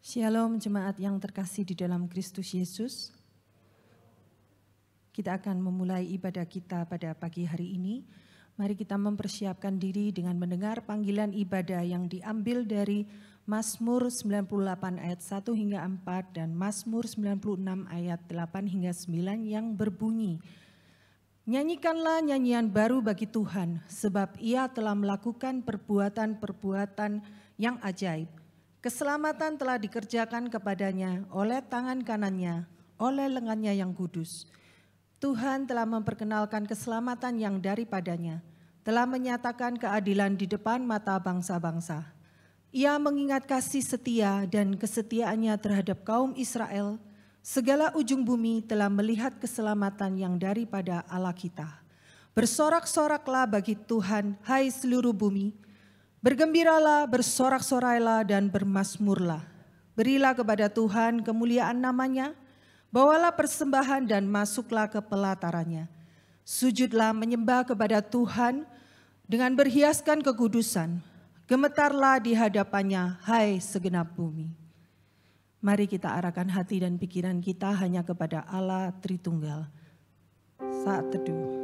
Shalom jemaat yang terkasih di dalam Kristus Yesus. Kita akan memulai ibadah kita pada pagi hari ini. Mari kita mempersiapkan diri dengan mendengar panggilan ibadah yang diambil dari Mazmur 98 ayat 1 hingga 4 dan Mazmur 96 ayat 8 hingga 9 yang berbunyi, "Nyanyikanlah nyanyian baru bagi Tuhan, sebab Ia telah melakukan perbuatan-perbuatan yang ajaib. Keselamatan telah dikerjakan kepadanya oleh tangan kanannya, oleh lengannya yang kudus. Tuhan telah memperkenalkan keselamatan yang daripadanya, telah menyatakan keadilan di depan mata bangsa-bangsa. Ia mengingat kasih setia dan kesetiaannya terhadap kaum Israel. Segala ujung bumi telah melihat keselamatan yang daripada Allah kita. Bersorak-soraklah bagi Tuhan, hai seluruh bumi. Bergembiralah, bersorak-sorailah dan bermazmurlah. Berilah kepada Tuhan kemuliaan namanya, bawalah persembahan dan masuklah ke pelatarannya. Sujudlah menyembah kepada Tuhan dengan berhiaskan kekudusan. Gemetarlah di hadapannya, hai segenap bumi." Mari kita arahkan hati dan pikiran kita hanya kepada Allah Tritunggal. Saat teduh.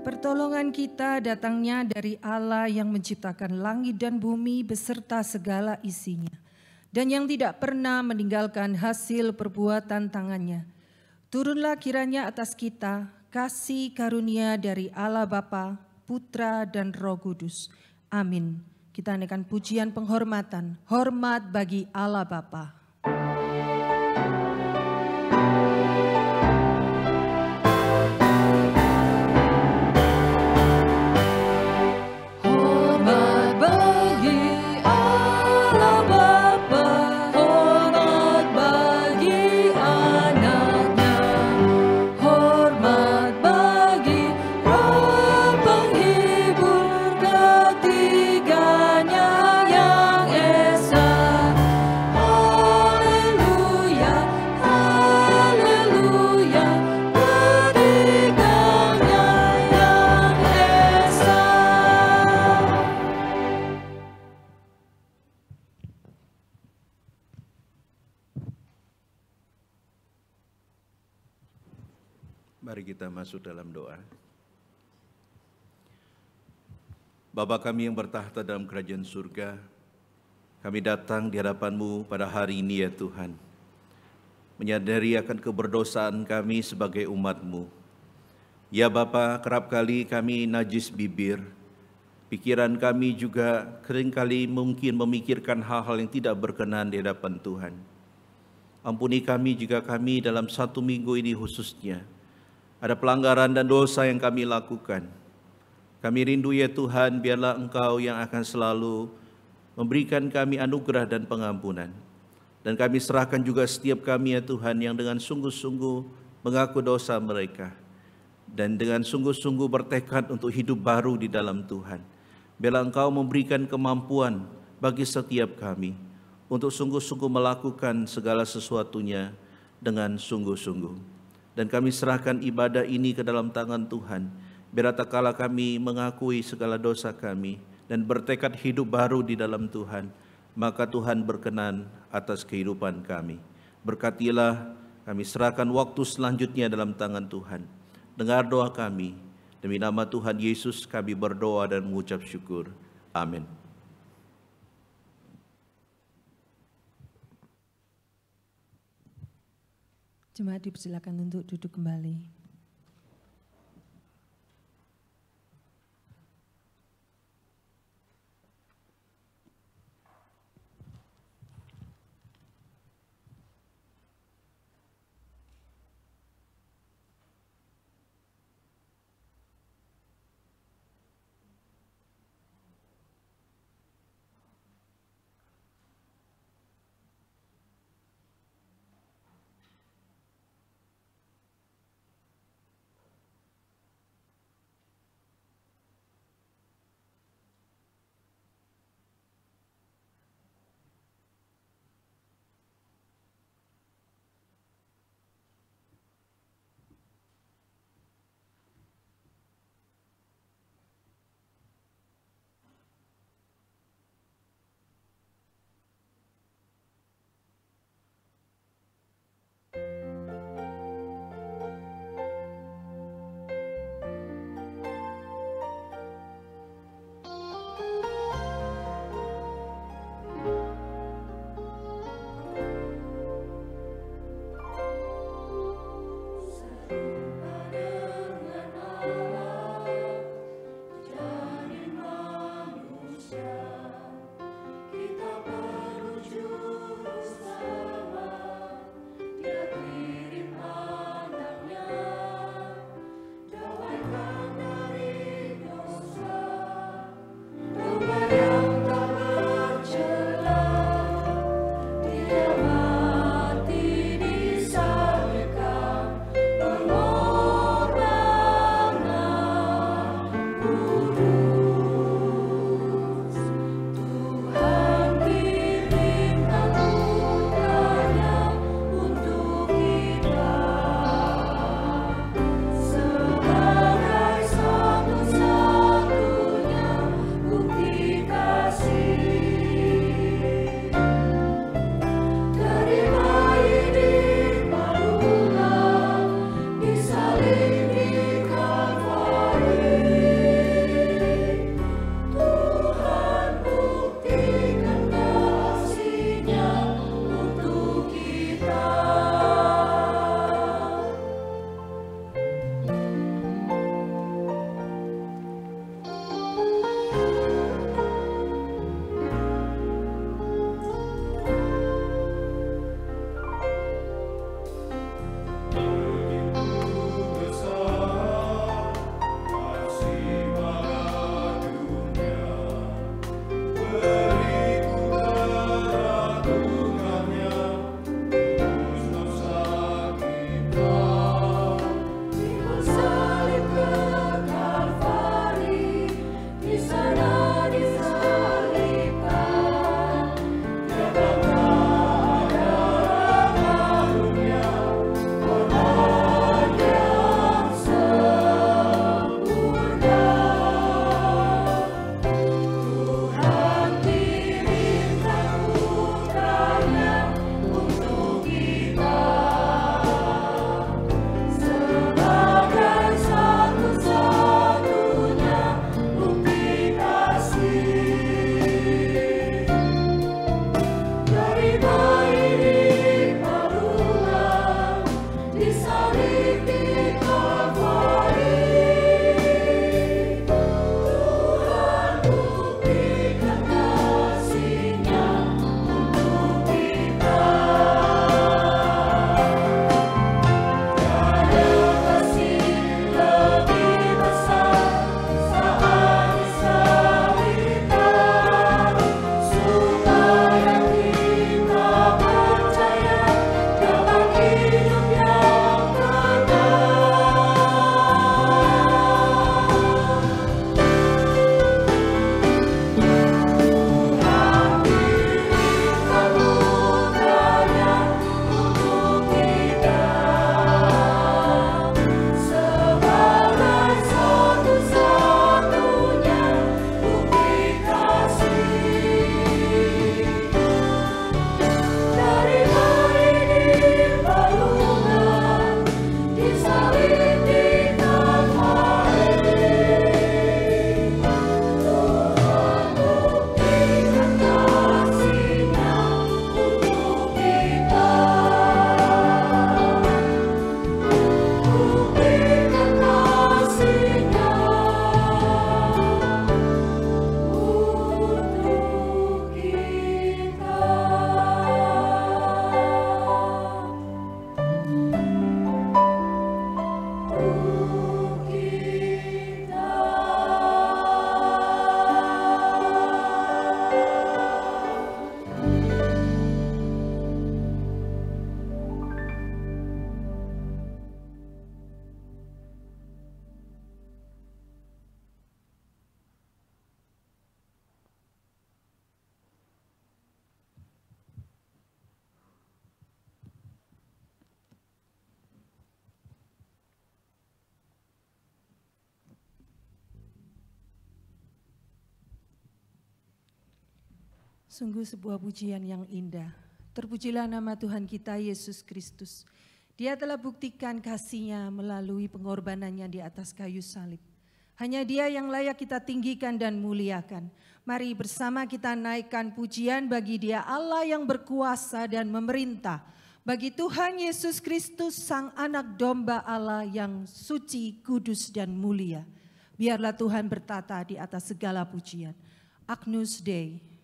Pertolongan kita datangnya dari Allah yang menciptakan langit dan bumi beserta segala isinya, dan yang tidak pernah meninggalkan hasil perbuatan tangannya. Turunlah kiranya atas kita kasih karunia dari Allah Bapa, Putra dan Roh Kudus. Amin. Kita naikkan pujian penghormatan, hormat bagi Allah Bapa. Mari kita masuk dalam doa. Bapa kami yang bertahta dalam kerajaan surga, kami datang di hadapan-Mu pada hari ini ya Tuhan, menyadari akan keberdosaan kami sebagai umat-Mu. Ya Bapa, kerap kali kami najis bibir, pikiran kami juga seringkali mungkin memikirkan hal-hal yang tidak berkenan di hadapan Tuhan. Ampuni kami jika kami dalam satu minggu ini khususnya ada pelanggaran dan dosa yang kami lakukan. Kami rindu ya Tuhan, biarlah Engkau yang akan selalu memberikan kami anugerah dan pengampunan. Dan kami serahkan juga setiap kami ya Tuhan yang dengan sungguh-sungguh mengaku dosa mereka. Dan dengan sungguh-sungguh bertekad untuk hidup baru di dalam Tuhan. Biarlah Engkau memberikan kemampuan bagi setiap kami untuk sungguh-sungguh melakukan segala sesuatunya dengan sungguh-sungguh. Dan kami serahkan ibadah ini ke dalam tangan Tuhan. Biar tak kala kami mengakui segala dosa kami dan bertekad hidup baru di dalam Tuhan, maka Tuhan berkenan atas kehidupan kami. Berkatilah, kami serahkan waktu selanjutnya dalam tangan Tuhan. Dengar doa kami. Demi nama Tuhan Yesus kami berdoa dan mengucap syukur. Amin. Jemaat dipersilakan untuk duduk kembali. Sungguh sebuah pujian yang indah. Terpujilah nama Tuhan kita Yesus Kristus. Dia telah buktikan kasih-Nya melalui pengorbanannya di atas kayu salib. Hanya Dia yang layak kita tinggikan dan muliakan. Mari bersama kita naikkan pujian bagi Dia Allah yang berkuasa dan memerintah. Bagi Tuhan Yesus Kristus, Sang Anak Domba Allah yang suci, kudus dan mulia. Biarlah Tuhan bertata di atas segala pujian. Agnus Dei.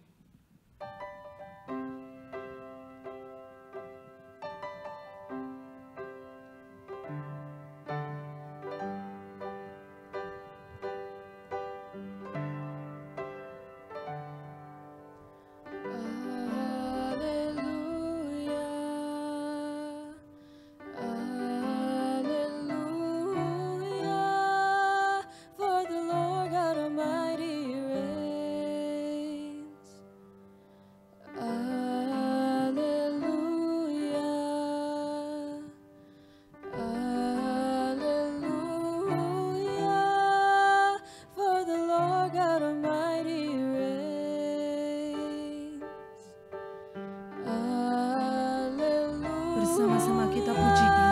Bersama-sama kita pujikan.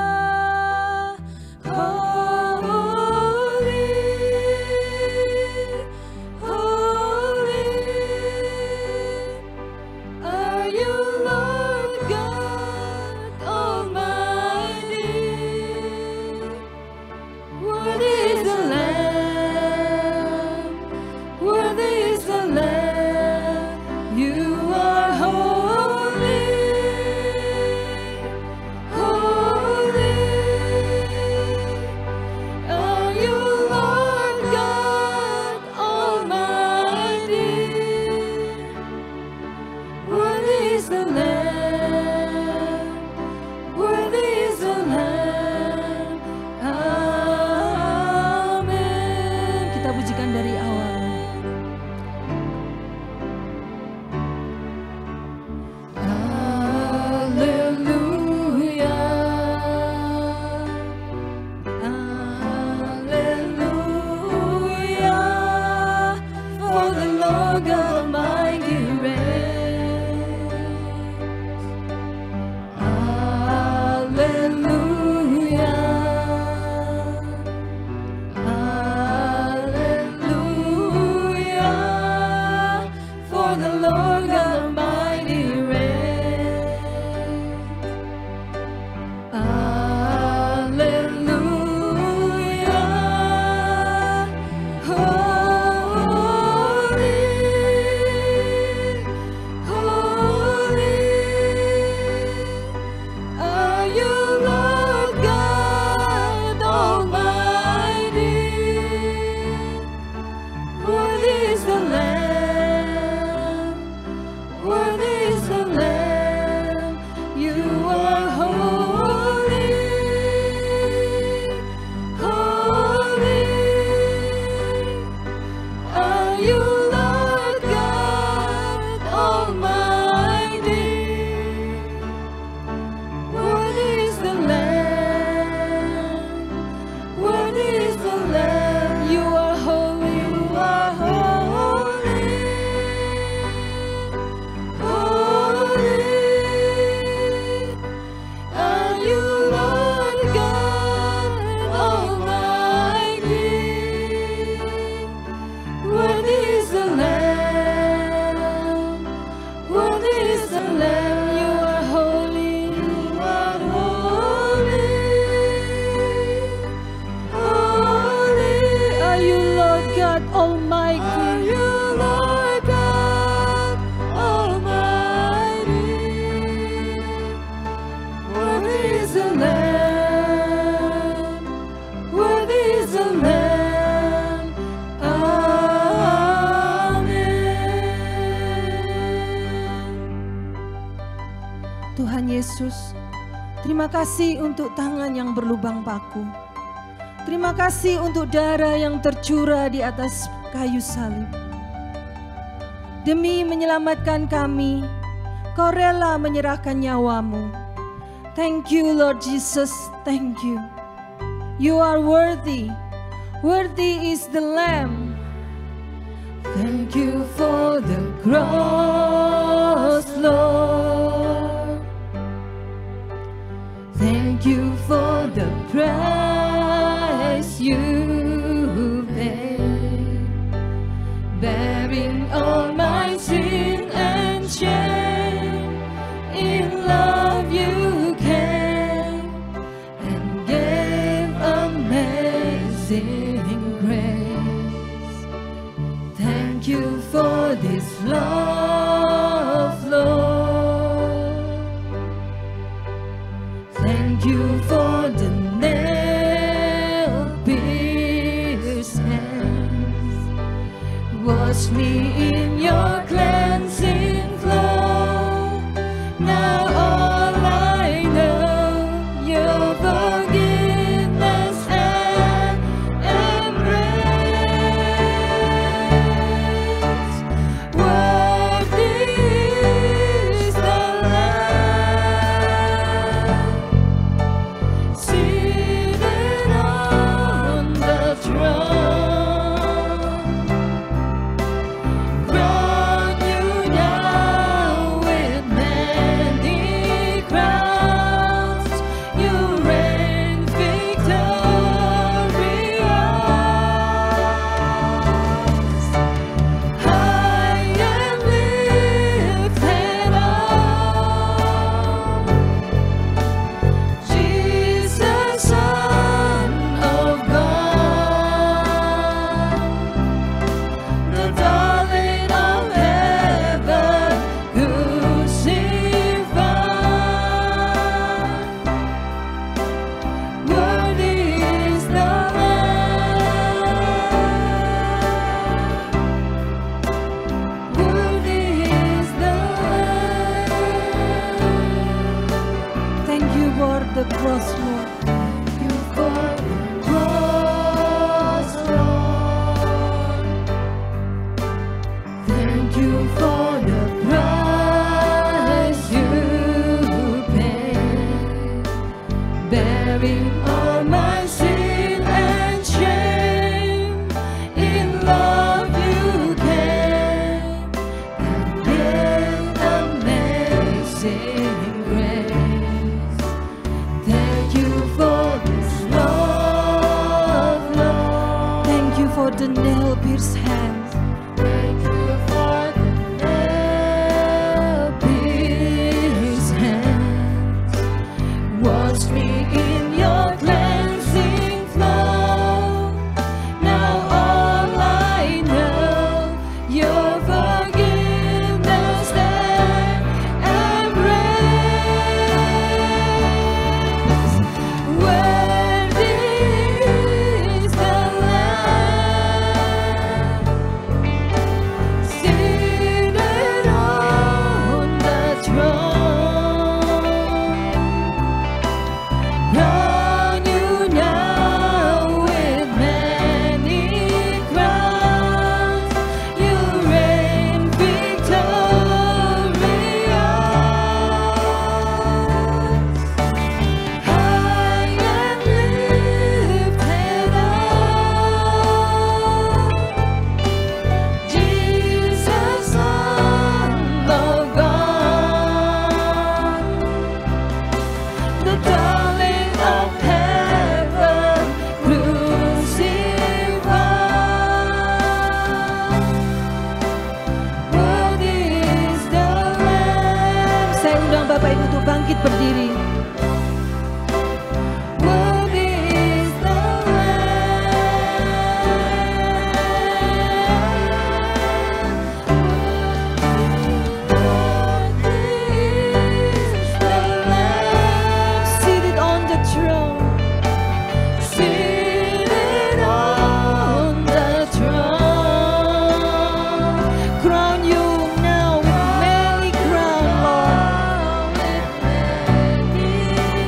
Tuhan Yesus, terima kasih untuk tangan yang berlubang paku. Terima kasih untuk darah yang tercurah di atas kayu salib. Demi menyelamatkan kami, Kau rela menyerahkan nyawamu. Thank you Lord Jesus, thank you. You are worthy. Worthy is the Lamb. Thank you for the cross. cross, Lord. Thank you for the price you paid, bearing all my sin and shame. In love you came and gave amazing grace. Thank you for this love, Lord. Thank you for the nail-pierced hands. Wash me in your cleansing flow. Now all I know, your forgiveness and embrace. Worthy is the Lamb, seated on the throne. Crown you now with many crowns. You reign victorious. High and lifted up, Jesus, Son of God, the darling of heaven, crucified. Worthy is the Lamb. Worthy is the Lamb. Thank you for the cross, Lord. Thank you for the cross, Lord. Thank you for the price you paid, bearing all my sin and shame. In love you came and gave amazing grace. Thank you for this love, Lord. Thank you for the nail-pierced hands. Thank you for the nail-pierced hands. Wash me in your cleansing flow. Now all I know, your forgiveness and embrace. Worthy is the Lamb, seated on the throne. Crown you now with many crowns. You reign victorious. High and lifted up, Jesus, Son of God, the darling of heaven, crucified. Worthy is the Lamb. Saya undang Bapak Ibu untuk bangkit berdiri. Worthy is the Lamb. Worthy is the Lamb, Seated on the throne. seated on the throne. Crown you now with many crowns, Lord. With many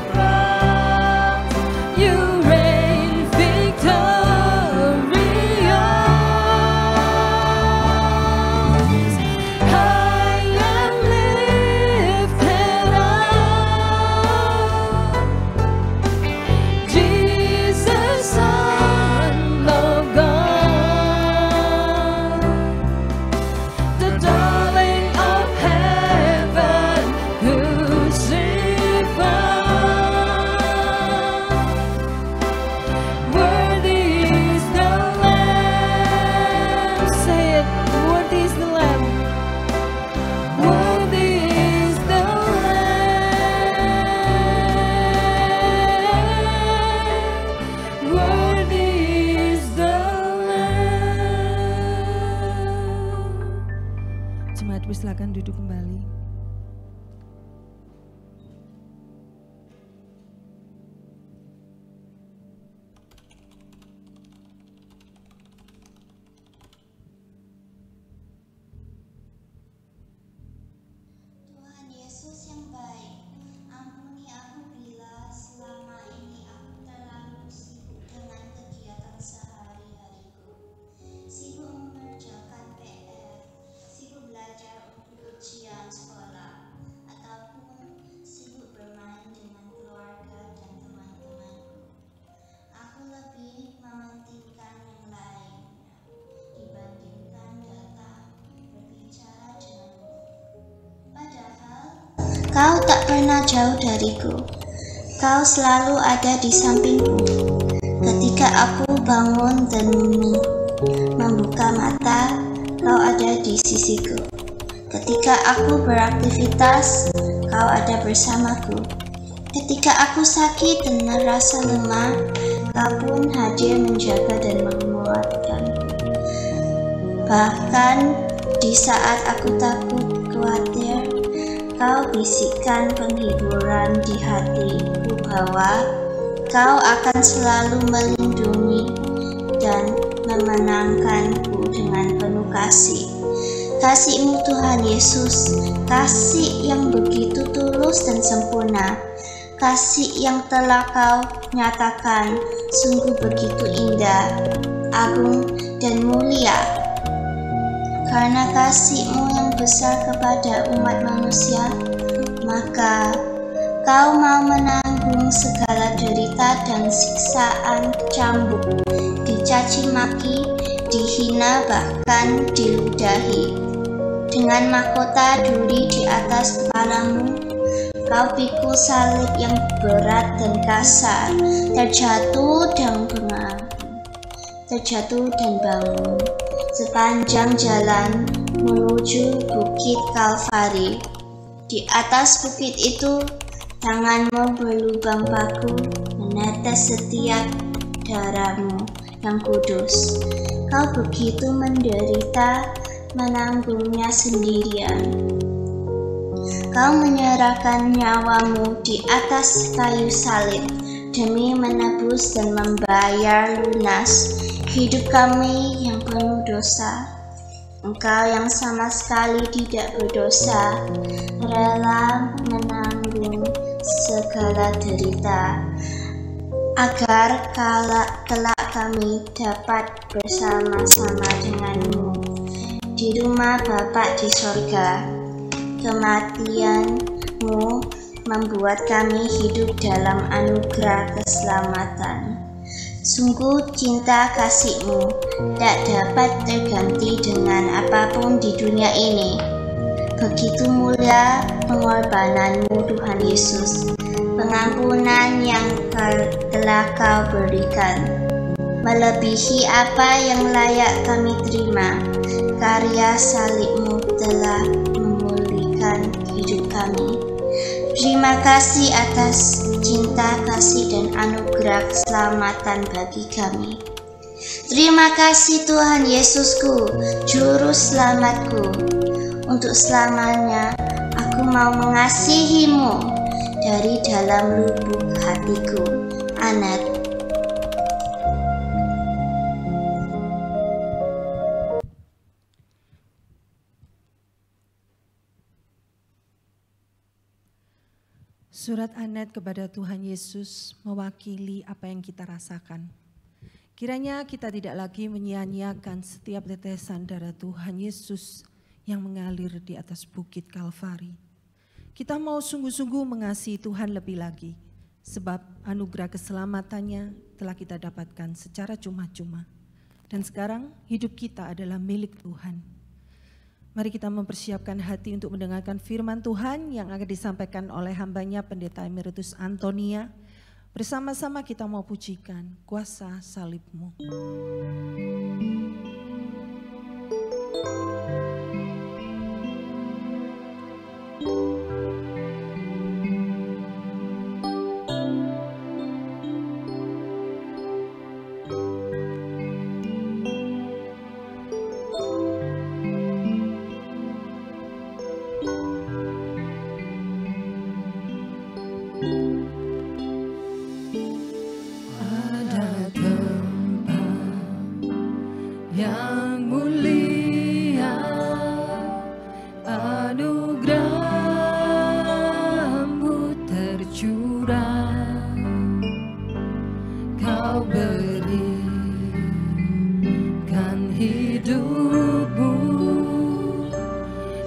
Kau tak pernah jauh dariku. Kau selalu ada di sampingku. Ketika aku bangun dan membuka mata, Kau ada di sisiku. Ketika aku beraktivitas, Kau ada bersamaku. Ketika aku sakit dan merasa lemah, Kau pun hadir menjaga dan menguatkanku. Bahkan di saat aku takut, khawatir, Kau bisikkan penghiburan di hatiku bahwa Kau akan selalu melindungi dan memenangkanku dengan penuh kasih. Kasih-Mu Tuhan Yesus, kasih yang begitu tulus dan sempurna, kasih yang telah Kau nyatakan sungguh begitu indah, agung, dan mulia. Karena kasih-Mu yang besar kepada umat manusia, maka Kau mau menanggung segala derita dan siksaan cambuk, dicaci maki, dihina, bahkan diludahi. Dengan mahkota duri di atas kepala-Mu, Kau pikul salib yang berat dan kasar, terjatuh dan bangun sepanjang jalan menuju Bukit Kalvari. Di atas bukit itu, tangan-Mu berlubang paku menetes setiap darah-Mu yang kudus. Kau begitu menderita, menanggungnya sendirian. Kau menyerahkan nyawa-Mu di atas kayu salib demi menebus dan membayar lunas hidup kami yang penuh dosa. Engkau yang sama sekali tidak berdosa, rela menanggung segala derita, agar kelak kami dapat bersama-sama dengan-Mu di rumah Bapa di sorga. Kematian-Mu membuat kami hidup dalam anugerah keselamatan. Sungguh cinta kasih-Mu tak dapat terganti dengan apapun di dunia ini. Begitu mulia pengorbanan-Mu Tuhan Yesus, pengampunan yang telah Kau berikan, melebihi apa yang layak kami terima. Karya salib-Mu telah memulihkan hidup kami. Terima kasih atas cinta, kasih, dan anugerah keselamatan bagi kami. Terima kasih Tuhan Yesusku, Juru Selamatku. Untuk selamanya, aku mau mengasihi-Mu dari dalam lubuk hatiku. Anet. Surat Anet kepada Tuhan Yesus mewakili apa yang kita rasakan. Kiranya kita tidak lagi menyia-nyiakan setiap tetesan darah Tuhan Yesus yang mengalir di atas bukit Kalvari. Kita mau sungguh-sungguh mengasihi Tuhan lebih lagi, sebab anugerah keselamatannya telah kita dapatkan secara cuma-cuma. Dan sekarang hidup kita adalah milik Tuhan. Mari kita mempersiapkan hati untuk mendengarkan firman Tuhan yang akan disampaikan oleh hambanya Pendeta Emeritus Antonia. Bersama-sama kita mau pujikan kuasa salib-Mu.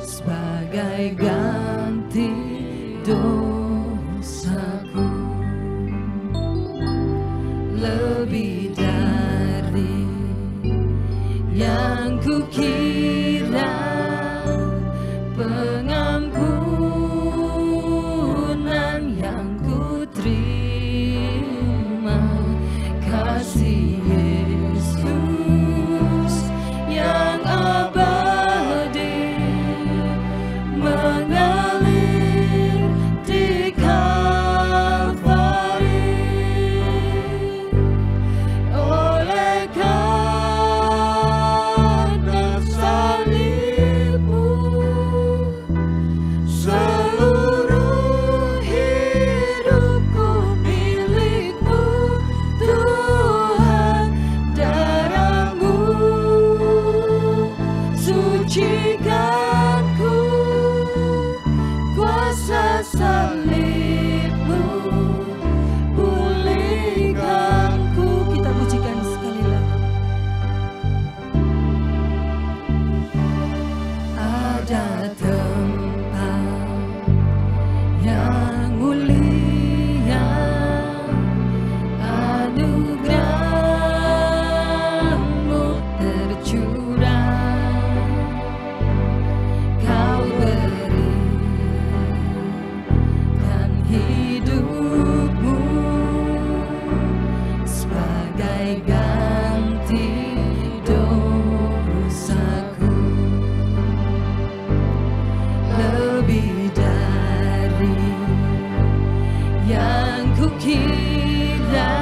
Sebagai ganti dosa kukira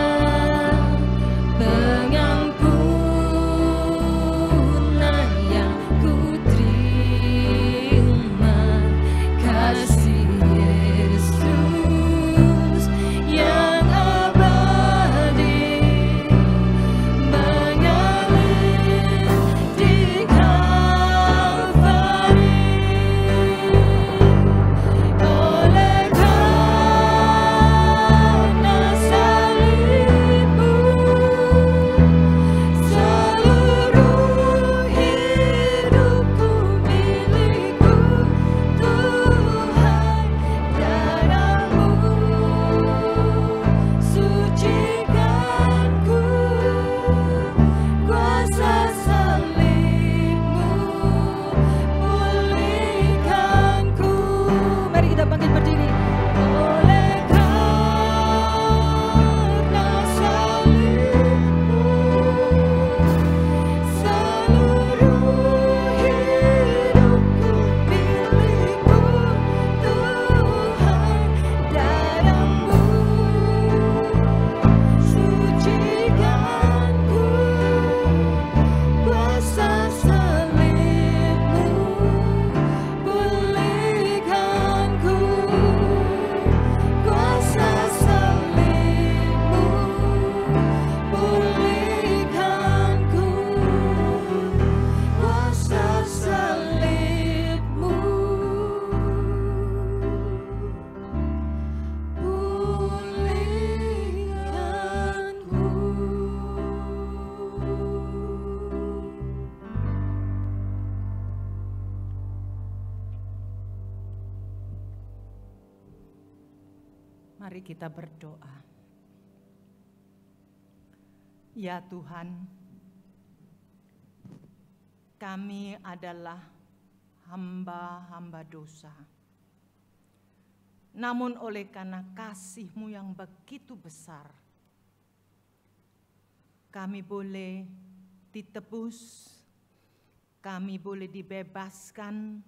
pengampunan yang kuterima, kasih Yesus yang abadi mengalir di Kalvari. Oleh karena salibmu, seluruh hidupku milikku, Tuhan, darahmu sucikanku, kuasa salibmu pulihkanku. Mari kita bangkit berdiri. Oleh karena salibmu, seluruh hidupku milikku, Tuhan, darahmu sucikanku, kuasa salibmu pulihkanku, kuasa salibmu pulihkanku, kuasa salibmu pulihkanku. Mari kita berdoa. Ya Tuhan, kami adalah hamba-hamba dosa. Namun oleh karena kasih-Mu yang begitu besar, kami boleh ditebus, kami boleh dibebaskan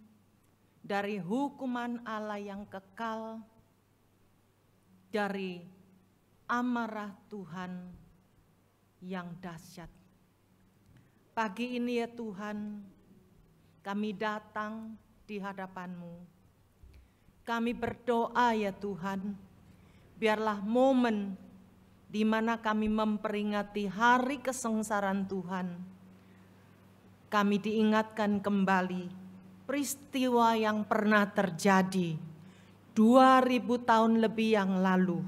dari hukuman Allah yang kekal, dari amarah Tuhan yang dahsyat. Pagi ini ya Tuhan, kami datang di hadapan-Mu. Kami berdoa ya Tuhan, biarlah momen di mana kami memperingati hari kesengsaraan Tuhan, kami diingatkan kembali peristiwa yang pernah terjadi 2000 tahun lebih yang lalu.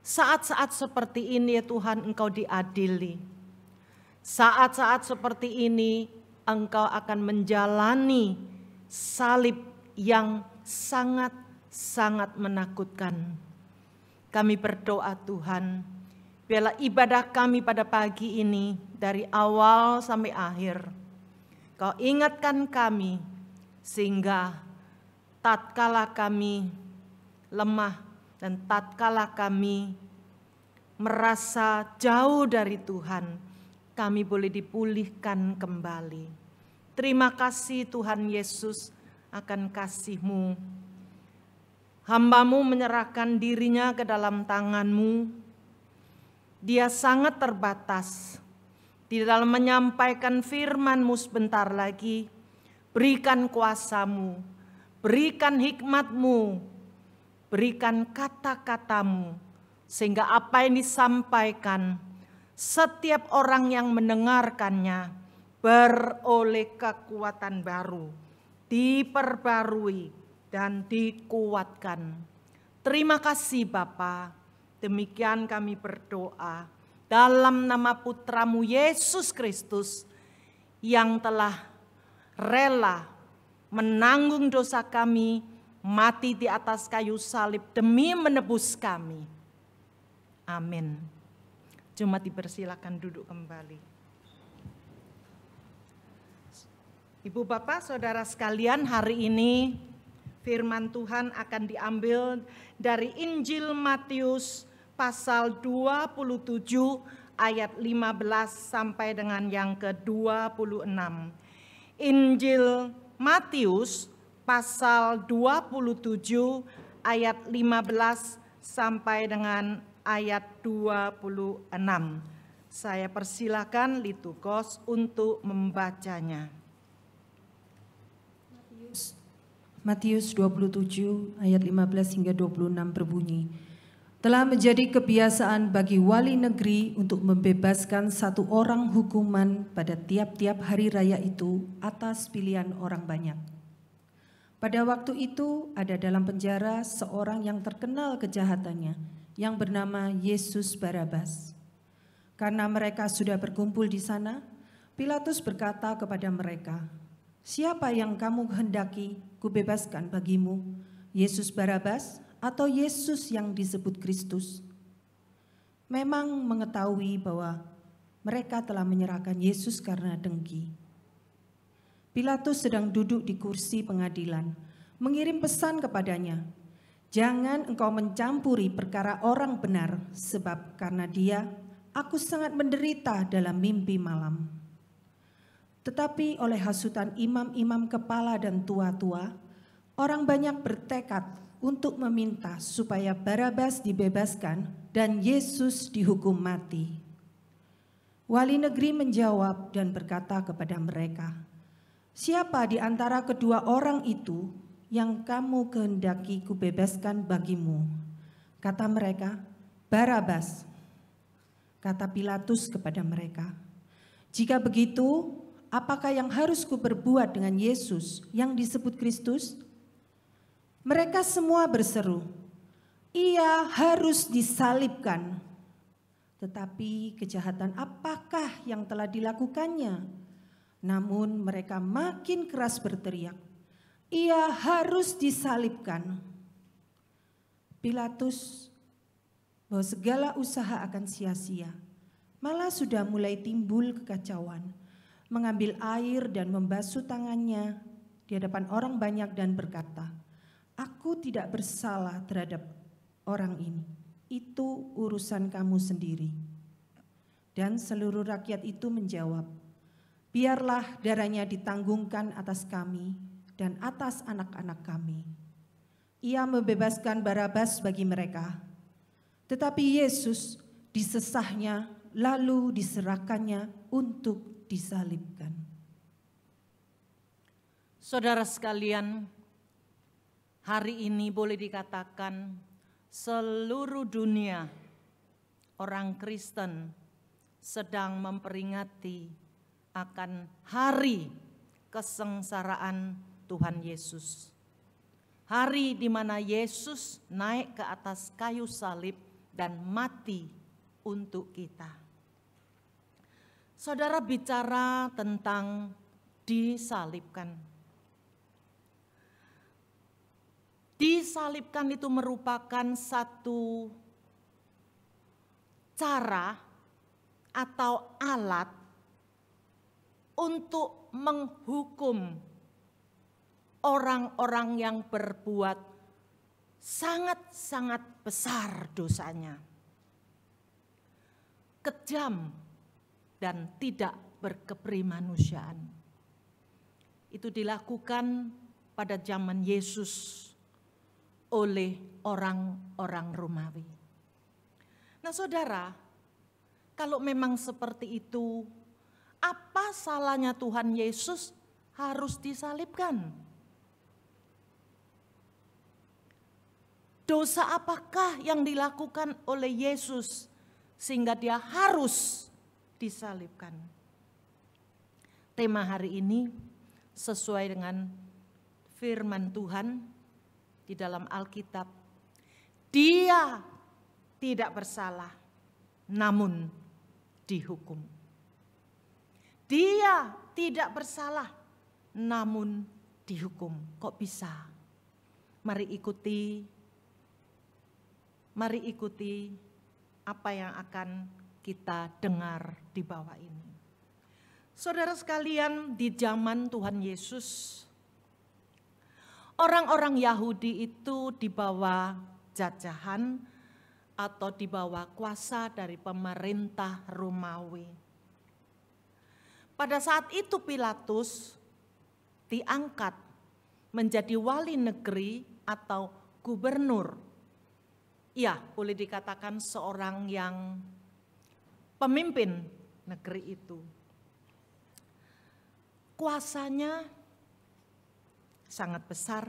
Saat-saat seperti ini ya Tuhan, Engkau diadili. Saat-saat seperti ini Engkau akan menjalani salib yang sangat-sangat menakutkan. Kami berdoa Tuhan, biarlah ibadah kami pada pagi ini dari awal sampai akhir, Kau ingatkan kami sehingga tatkala kami lemah dan tatkala kami merasa jauh dari Tuhan, kami boleh dipulihkan kembali. Terima kasih Tuhan Yesus akan kasih-Mu. Hamba-Mu menyerahkan dirinya ke dalam tangan-Mu. Dia sangat terbatas di dalam menyampaikan firman-Mu sebentar lagi. Berikan kuasa-Mu, berikan hikmat-Mu, berikan kata-kata-Mu, sehingga apa yang disampaikan, setiap orang yang mendengarkannya beroleh kekuatan baru, diperbarui dan dikuatkan. Terima kasih Bapa, demikian kami berdoa dalam nama Putra-Mu Yesus Kristus yang telah rela menanggung dosa kami, mati di atas kayu salib demi menebus kami. Amin. Jemaat dipersilakan duduk kembali. Ibu Bapak, Saudara sekalian, hari ini firman Tuhan akan diambil dari Injil Matius pasal 27 ayat 15 sampai dengan yang ke-26. Injil Matius pasal 27 ayat 15 sampai dengan ayat 26. Saya persilakan Litukos untuk membacanya. Matius 27 ayat 15 hingga 26 berbunyi, telah menjadi kebiasaan bagi wali negeri untuk membebaskan satu orang hukuman pada tiap-tiap hari raya itu atas pilihan orang banyak. Pada waktu itu ada dalam penjara seorang yang terkenal kejahatannya yang bernama Yesus Barabas. Karena mereka sudah berkumpul di sana, Pilatus berkata kepada mereka, "Siapa yang kamu hendaki kubebaskan bagimu, Yesus Barabas atau Yesus yang disebut Kristus?" Memang mengetahui bahwa mereka telah menyerahkan Yesus karena dengki. Pilatus sedang duduk di kursi pengadilan, mengirim pesan kepadanya, "Jangan engkau mencampuri perkara orang benar, sebab karena dia, aku sangat menderita dalam mimpi malam." Tetapi oleh hasutan imam-imam kepala dan tua-tua, orang banyak bertekad untuk meminta supaya Barabas dibebaskan dan Yesus dihukum mati. Wali negeri menjawab dan berkata kepada mereka, "Siapa di antara kedua orang itu yang kamu kehendaki kubebaskan bagimu?" Kata mereka, "Barabas." Kata Pilatus kepada mereka, "Jika begitu, apakah yang harus kuperbuat dengan Yesus yang disebut Kristus?" Mereka semua berseru, "Ia harus disalibkan." Tetapi kejahatan apakah yang telah dilakukannya? Namun mereka makin keras berteriak, "Ia harus disalibkan." Pilatus bahwa segala usaha akan sia-sia, malah sudah mulai timbul kekacauan, mengambil air dan membasuh tangannya di hadapan orang banyak dan berkata, "Aku tidak bersalah terhadap orang ini, itu urusan kamu sendiri." Dan seluruh rakyat itu menjawab, "Biarlah darahnya ditanggungkan atas kami dan atas anak-anak kami." Ia membebaskan Barabas bagi mereka, tetapi Yesus disesahnya lalu diserahkannya untuk disalibkan. Saudara sekalian, hari ini boleh dikatakan seluruh dunia orang Kristen sedang memperingati akan hari kesengsaraan Tuhan Yesus. Hari di mana Yesus naik ke atas kayu salib dan mati untuk kita. Saudara bicara tentang disalibkan. Disalibkan itu merupakan satu cara atau alat untuk menghukum orang-orang yang berbuat sangat-sangat besar dosanya, kejam dan tidak berkeprimanusiaan. Itu dilakukan pada zaman Yesus oleh orang-orang Romawi. Nah saudara, kalau memang seperti itu, apa salahnya Tuhan Yesus harus disalibkan? Dosa apakah yang dilakukan oleh Yesus sehingga dia harus disalibkan? Tema hari ini sesuai dengan firman Tuhan di dalam Alkitab. Dia tidak bersalah, namun dihukum. Dia tidak bersalah, namun dihukum. Kok bisa? Mari ikuti apa yang akan kita dengar di bawah ini. Saudara sekalian, di zaman Tuhan Yesus, orang-orang Yahudi itu di bawah jajahan atau di bawah kuasa dari pemerintah Romawi. Pada saat itu Pilatus diangkat menjadi wali negeri atau gubernur ya boleh dikatakan seorang yang pemimpin negeri itu. Kuasanya sangat besar.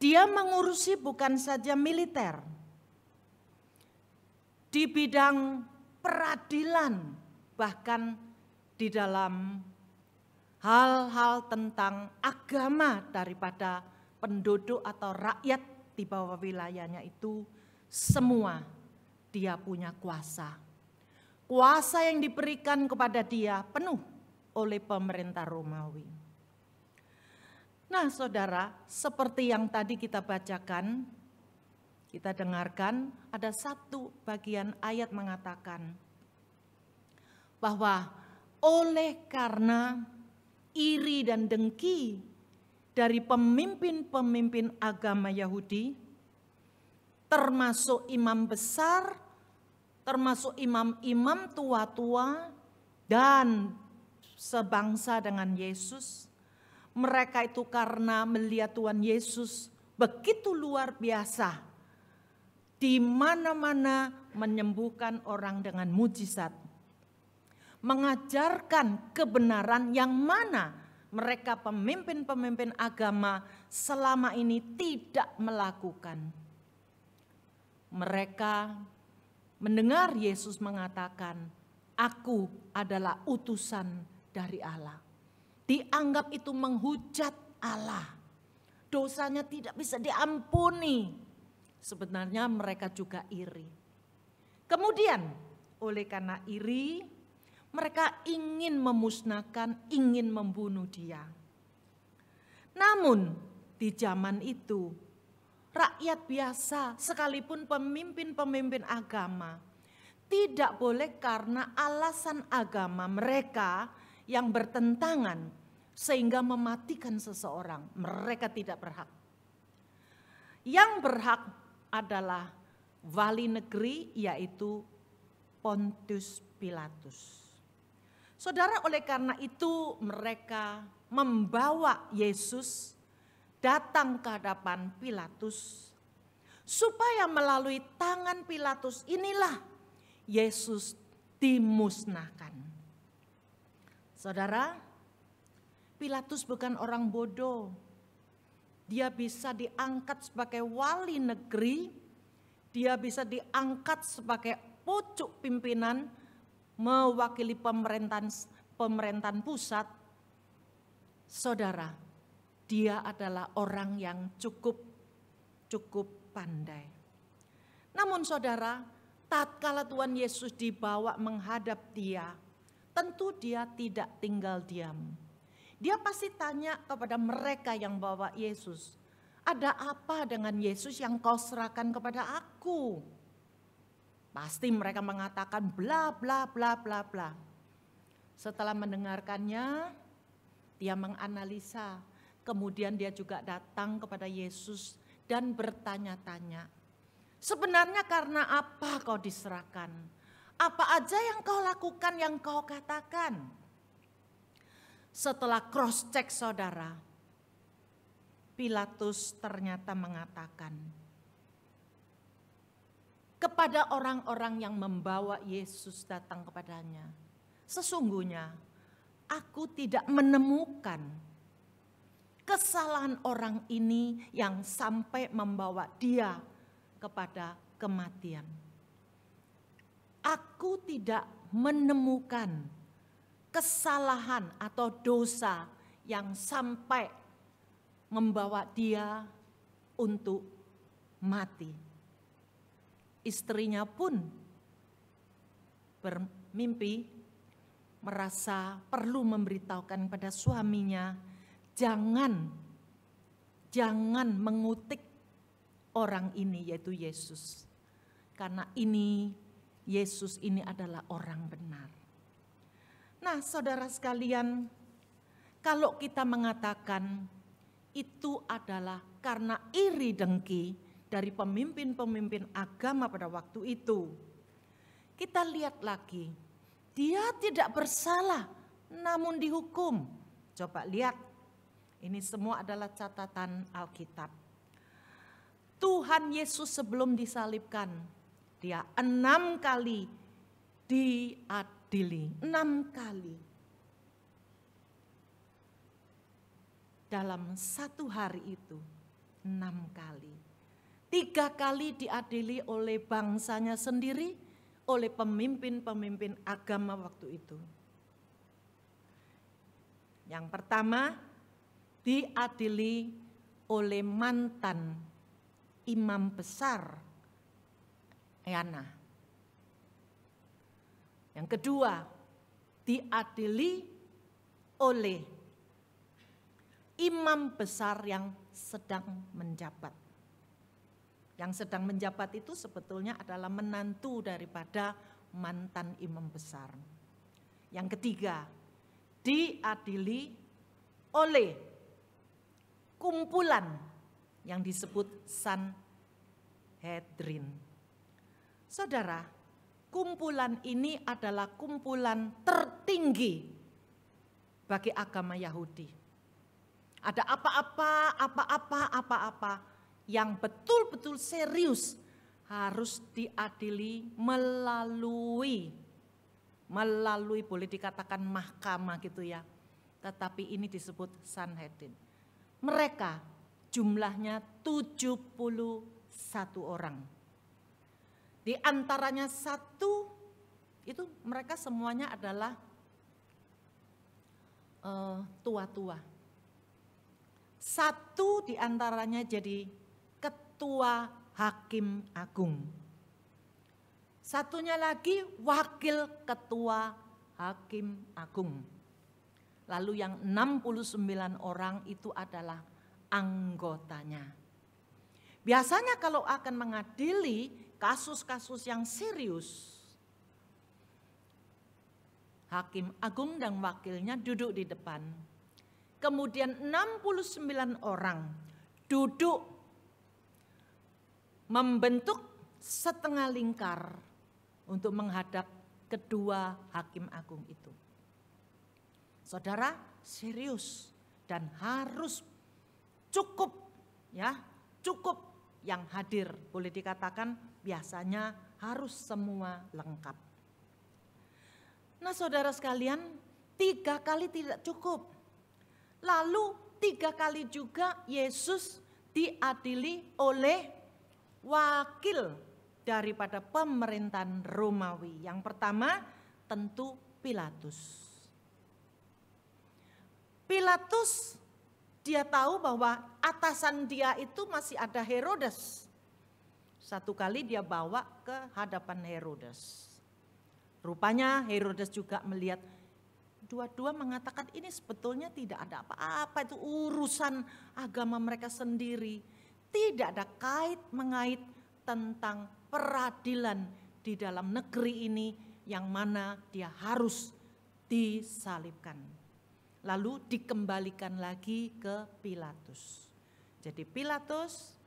Dia mengurusi bukan saja militer, di bidang peradilan, bahkan di dalam hal-hal tentang agama daripada penduduk atau rakyat di bawah wilayahnya itu, semua dia punya kuasa. Kuasa yang diberikan kepada dia penuh oleh pemerintah Romawi. Nah saudara, seperti yang tadi kita bacakan, kita dengarkan, ada satu bagian ayat mengatakan bahwa oleh karena iri dan dengki dari pemimpin-pemimpin agama Yahudi, termasuk imam besar, termasuk imam-imam tua-tua dan sebangsa dengan Yesus, mereka itu karena melihat Tuhan Yesus begitu luar biasa, di mana-mana menyembuhkan orang dengan mujizat, mengajarkan kebenaran yang mana mereka pemimpin-pemimpin agama selama ini tidak melakukan. Mereka mendengar Yesus mengatakan, "Aku adalah utusan dari Allah." Dianggap itu menghujat Allah. Dosanya tidak bisa diampuni. Sebenarnya mereka juga iri. Kemudian oleh karena iri, mereka ingin memusnahkan, ingin membunuh dia. Namun di zaman itu, rakyat biasa sekalipun pemimpin-pemimpin agama tidak boleh karena alasan agama mereka yang bertentangan sehingga mematikan seseorang. Mereka tidak berhak. Yang berhak adalah wali negeri, yaitu Pontius Pilatus. Saudara, oleh karena itu mereka membawa Yesus datang ke hadapan Pilatus, supaya melalui tangan Pilatus inilah Yesus dimusnahkan. Saudara, Pilatus bukan orang bodoh. Dia bisa diangkat sebagai wali negeri, dia bisa diangkat sebagai pucuk pimpinan mewakili pemerintahan pusat. Saudara, dia adalah orang yang cukup pandai. Namun saudara, tatkala Tuhan Yesus dibawa menghadap dia, tentu dia tidak tinggal diam. Dia pasti tanya kepada mereka yang bawa Yesus, "Ada apa dengan Yesus yang kau serahkan kepada aku?" Pasti mereka mengatakan bla bla bla bla bla. Setelah mendengarkannya, dia menganalisa. Kemudian dia juga datang kepada Yesus dan bertanya-tanya, "Sebenarnya karena apa kau diserahkan? Apa aja yang kau lakukan, yang kau katakan?" Setelah cross check saudara, Pilatus ternyata mengatakan kepada orang-orang yang membawa Yesus datang kepadanya, "Sesungguhnya aku tidak menemukan kesalahan orang ini yang sampai membawa dia kepada kematian. Aku tidak menemukan kesalahan atau dosa yang sampai membawa dia untuk mati." Istrinya pun bermimpi, merasa perlu memberitahukan pada suaminya, jangan mengutik orang ini, yaitu Yesus. Karena Yesus ini adalah orang benar. Nah saudara sekalian, kalau kita mengatakan itu adalah karena iri dengki dari pemimpin-pemimpin agama pada waktu itu, kita lihat lagi, dia tidak bersalah namun dihukum. Coba lihat, ini semua adalah catatan Alkitab. Tuhan Yesus sebelum disalibkan, dia 6 kali diadili. 6 kali. Dalam satu hari itu, 6 kali. 3 kali diadili oleh bangsanya sendiri, oleh pemimpin-pemimpin agama waktu itu. Yang pertama, diadili oleh mantan imam besar Yana. Yang kedua, diadili oleh imam besar yang sedang menjabat. Yang sedang menjabat itu sebetulnya adalah menantu daripada mantan imam besar. Yang ketiga, diadili oleh kumpulan yang disebut Sanhedrin. Saudara, kumpulan ini adalah kumpulan tertinggi bagi agama Yahudi. Ada apa-apa yang betul-betul serius harus diadili melalui boleh dikatakan mahkamah gitu ya. Tetapi ini disebut Sanhedrin. Mereka jumlahnya 71 orang. Di antaranya satu itu mereka semuanya adalah tua-tua. Satu di antaranya jadi ketua hakim agung. Satunya lagi wakil ketua hakim agung. Lalu yang 69 orang itu adalah anggotanya. Biasanya kalau akan mengadili kasus-kasus yang serius, hakim agung dan wakilnya duduk di depan. Kemudian 69 orang duduk membentuk setengah lingkar untuk menghadap kedua hakim agung itu. Saudara, serius dan harus cukup yang hadir. Boleh dikatakan biasanya harus semua lengkap. Nah, saudara sekalian, 3 kali tidak cukup. Lalu 3 kali juga Yesus diadili oleh wakil daripada pemerintahan Romawi. Yang pertama tentu Pilatus. Pilatus dia tahu bahwa atasan dia itu masih ada Herodes. Satu kali dia bawa ke hadapan Herodes. Rupanya Herodes juga melihat dua-dua mengatakan ini sebetulnya tidak ada apa-apa, itu urusan agama mereka sendiri. Tidak ada mengait tentang peradilan di dalam negeri ini yang mana dia harus disalibkan. Lalu dikembalikan lagi ke Pilatus. Jadi Pilatus,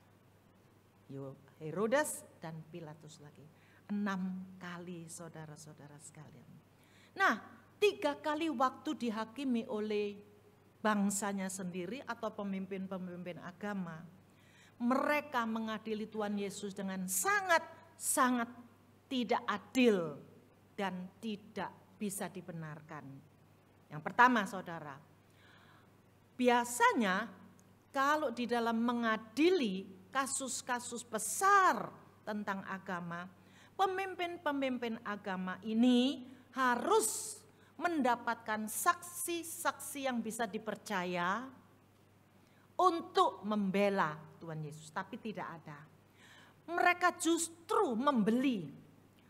Herodes dan Pilatus lagi. 6 kali saudara-saudara sekalian. Nah, 3 kali waktu dihakimi oleh bangsanya sendiri atau pemimpin-pemimpin agama. Mereka mengadili Tuhan Yesus dengan sangat-sangat tidak adil dan tidak bisa dibenarkan. Yang pertama saudara, biasanya kalau di dalam mengadili kasus-kasus besar tentang agama, pemimpin-pemimpin agama ini harus mendapatkan saksi-saksi yang bisa dipercaya untuk membela Tuhan Yesus, tapi tidak ada. Mereka justru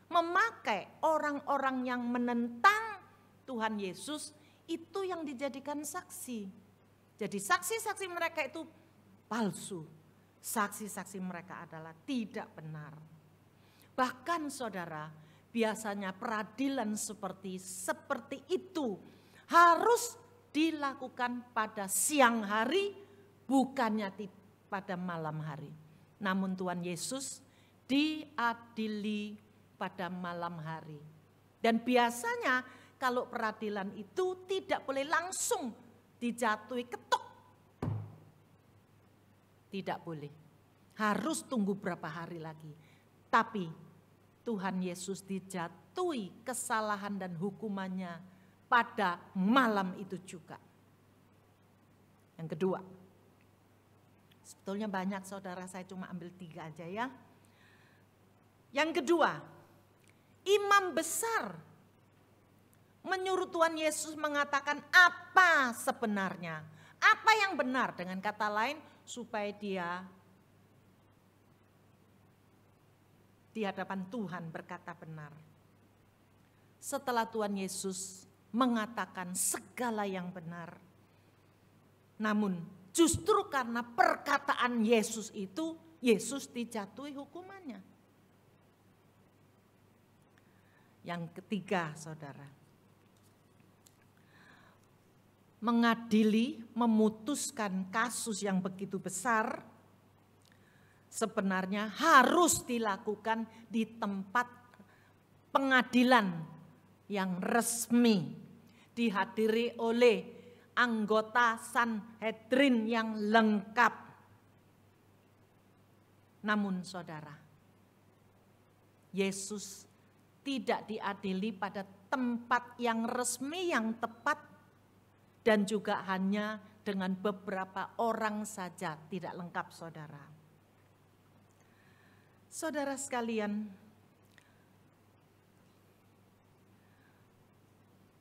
memakai orang-orang yang menentang Tuhan Yesus itu yang dijadikan saksi. Jadi saksi-saksi mereka itu palsu. Saksi-saksi mereka adalah tidak benar. Bahkan saudara, biasanya peradilan seperti itu harus dilakukan pada siang hari, bukannya pada malam hari. Namun Tuhan Yesus diadili pada malam hari. Dan biasanya kalau peradilan itu tidak boleh langsung dijatuhi ketok. Tidak boleh. harus tunggu berapa hari lagi. Tapi Tuhan Yesus dijatuhi kesalahan dan hukumannya pada malam itu juga. Yang kedua, sebetulnya banyak saudara, saya cuma ambil 3 aja ya. Yang kedua, imam besar menyuruh Tuhan Yesus mengatakan apa sebenarnya. Apa yang benar, dengan kata lain, supaya dia di hadapan Tuhan berkata benar. Setelah Tuhan Yesus mengatakan segala yang benar, namun justru karena perkataan Yesus itu, Yesus dijatuhi hukumannya. Yang ketiga, saudara, mengadili, memutuskan kasus yang begitu besar sebenarnya harus dilakukan di tempat pengadilan yang resmi, dihadiri oleh anggota Sanhedrin yang lengkap. Namun saudara, Yesus tidak diadili pada tempat yang resmi yang tepat dan juga hanya dengan beberapa orang saja, tidak lengkap saudara. Saudara sekalian,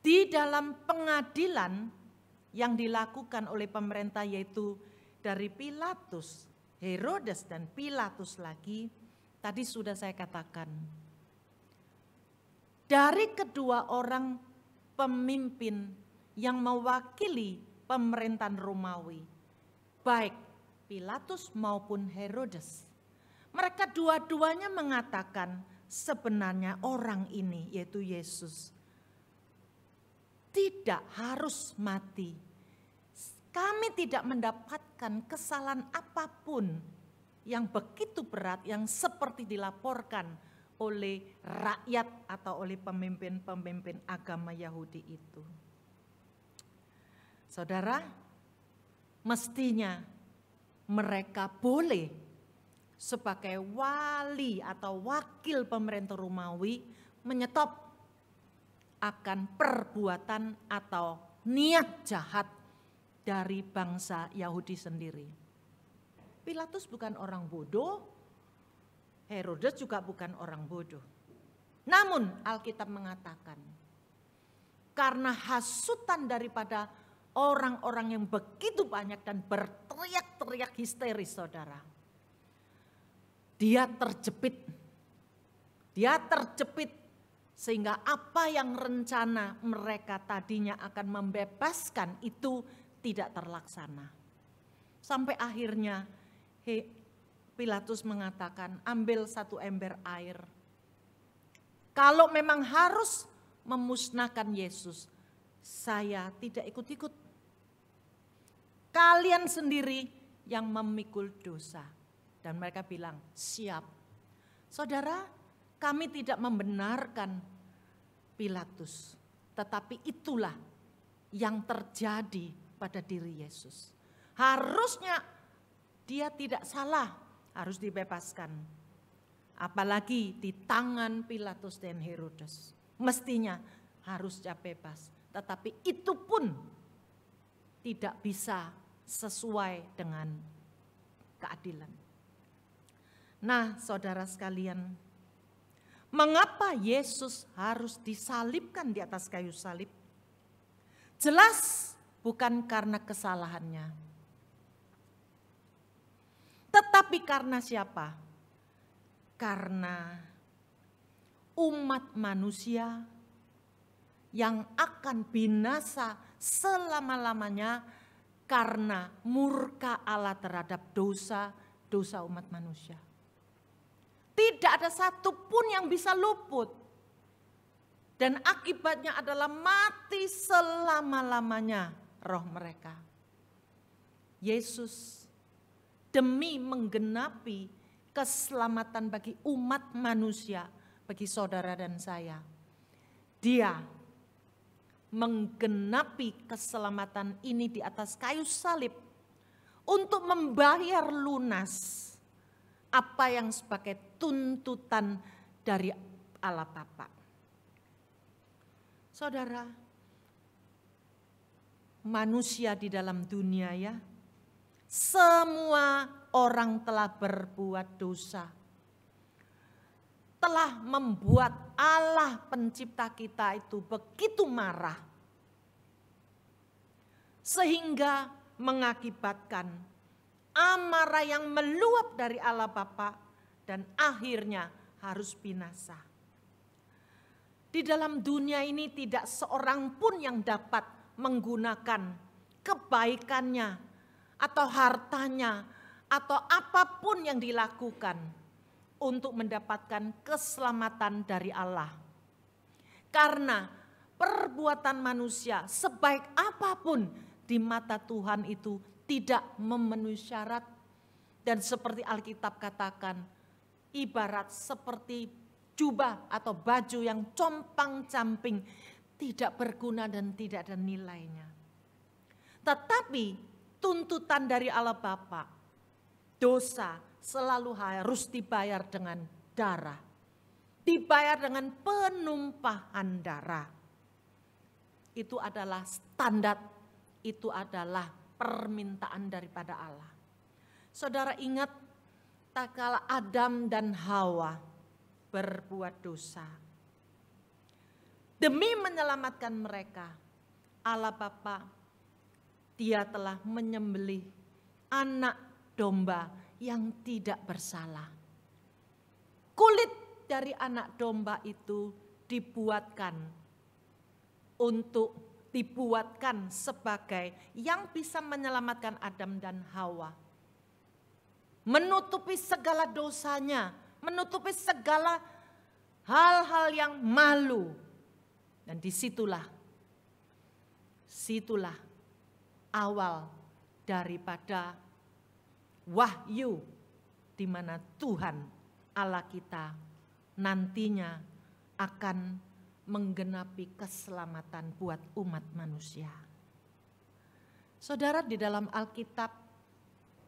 di dalam pengadilan yang dilakukan oleh pemerintah, yaitu dari Pilatus, Herodes dan Pilatus lagi, tadi sudah saya katakan, dari kedua orang pemimpin yang mewakili pemerintahan Romawi, baik Pilatus maupun Herodes, mereka dua-duanya mengatakan sebenarnya orang ini, yaitu Yesus, tidak harus mati. Kami tidak mendapatkan kesalahan apapun yang begitu berat yang seperti dilaporkan oleh rakyat atau oleh pemimpin-pemimpin agama Yahudi itu. Saudara, mestinya mereka boleh sebagai wali atau wakil pemerintah Romawi menyetop akan perbuatan atau niat jahat dari bangsa Yahudi sendiri. Pilatus bukan orang bodoh, Herodes juga bukan orang bodoh. Namun Alkitab mengatakan, karena hasutan daripada orang-orang yang begitu banyak dan berteriak-teriak histeris, saudara, dia terjepit sehingga apa yang rencana mereka tadinya akan membebaskan itu tidak terlaksana. Sampai akhirnya Pilatus mengatakan, ambil 1 ember air. Kalau memang harus memusnahkan Yesus, saya tidak ikut-ikut. Kalian sendiri yang memikul dosa. Dan mereka bilang, siap. Saudara, kami tidak membenarkan Pilatus. Tetapi itulah yang terjadi pada diri Yesus. Harusnya dia tidak salah, harus dibebaskan. Apalagi di tangan Pilatus dan Herodes. Mestinya harusnya bebas. Tetapi itu pun tidak bisa sesuai dengan keadilan. Nah, saudara sekalian, mengapa Yesus harus disalibkan di atas kayu salib? Jelas bukan karena kesalahannya. Tetapi karena siapa? Karena umat manusia yang akan binasa selama-lamanya karena murka Allah terhadap dosa umat manusia. Tidak ada satupun yang bisa luput. Dan akibatnya adalah mati selama-lamanya roh mereka. Yesus demi menggenapi keselamatan bagi umat manusia, bagi saudara dan saya. Dia menggenapi keselamatan ini di atas kayu salib untuk membayar lunas apa yang sebagai tuntutan dari Allah Bapa. Saudara, manusia di dalam dunia ya, semua orang telah berbuat dosa. Telah membuat Allah pencipta kita itu begitu marah. Sehingga mengakibatkan amarah yang meluap dari Allah Bapa dan akhirnya harus binasa. Di dalam dunia ini tidak seorang pun yang dapat menggunakan kebaikannya atau hartanya atau apapun yang dilakukan untuk mendapatkan keselamatan dari Allah. Karena perbuatan manusia sebaik apapun di mata Tuhan itu tidak memenuhi syarat. Dan seperti Alkitab katakan, ibarat seperti jubah atau baju yang compang-camping, tidak berguna dan tidak ada nilainya. Tetapi tuntutan dari Allah Bapa, dosa selalu harus dibayar dengan darah. Dibayar dengan penumpahan darah. Itu adalah standar, itu adalah permintaan daripada Allah. Saudara ingat, tak kala Adam dan Hawa berbuat dosa. Demi menyelamatkan mereka, Allah Bapa, Dia telah menyembelih anak domba yang tidak bersalah. Kulit dari anak domba itu dibuatkan sebagai yang bisa menyelamatkan Adam dan Hawa. Menutupi segala dosanya, menutupi segala hal-hal yang malu. Dan disitulah awal daripada wahyu di mana Tuhan Allah kita nantinya akan menggenapi keselamatan buat umat manusia. Saudara, di dalam Alkitab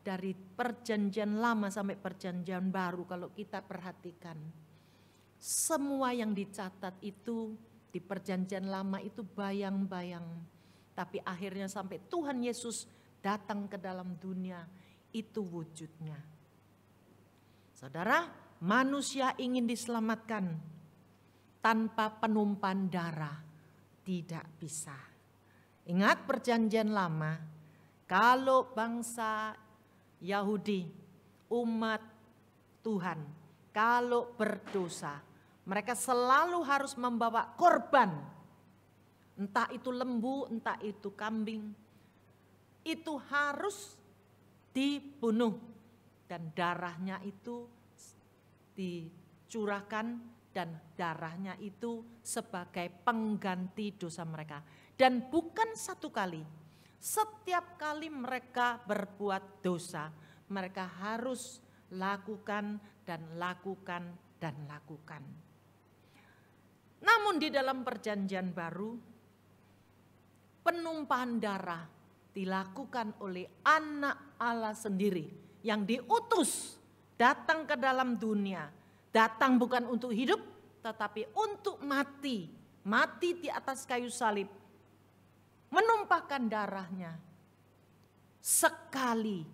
dari perjanjian lama sampai perjanjian baru kalau kita perhatikan, semua yang dicatat itu di perjanjian lama itu bayang-bayang. Tapi akhirnya sampai Tuhan Yesus datang ke dalam dunia, itu wujudnya. Saudara, manusia ingin diselamatkan tanpa penumpahan darah, tidak bisa. Ingat perjanjian lama, kalau bangsa Yahudi, umat Tuhan, kalau berdosa, mereka selalu harus membawa korban. Entah itu lembu, entah itu kambing. Itu harus dibunuh. Dan darahnya itu dicurahkan dan darahnya itu sebagai pengganti dosa mereka. Dan bukan satu kali. Setiap kali mereka berbuat dosa, mereka harus lakukan dan lakukan dan lakukan. Namun di dalam perjanjian baru, penumpahan darah dilakukan oleh anak Allah sendiri yang diutus datang ke dalam dunia. Datang bukan untuk hidup tetapi untuk mati. Mati di atas kayu salib. Menumpahkan darahnya. Sekali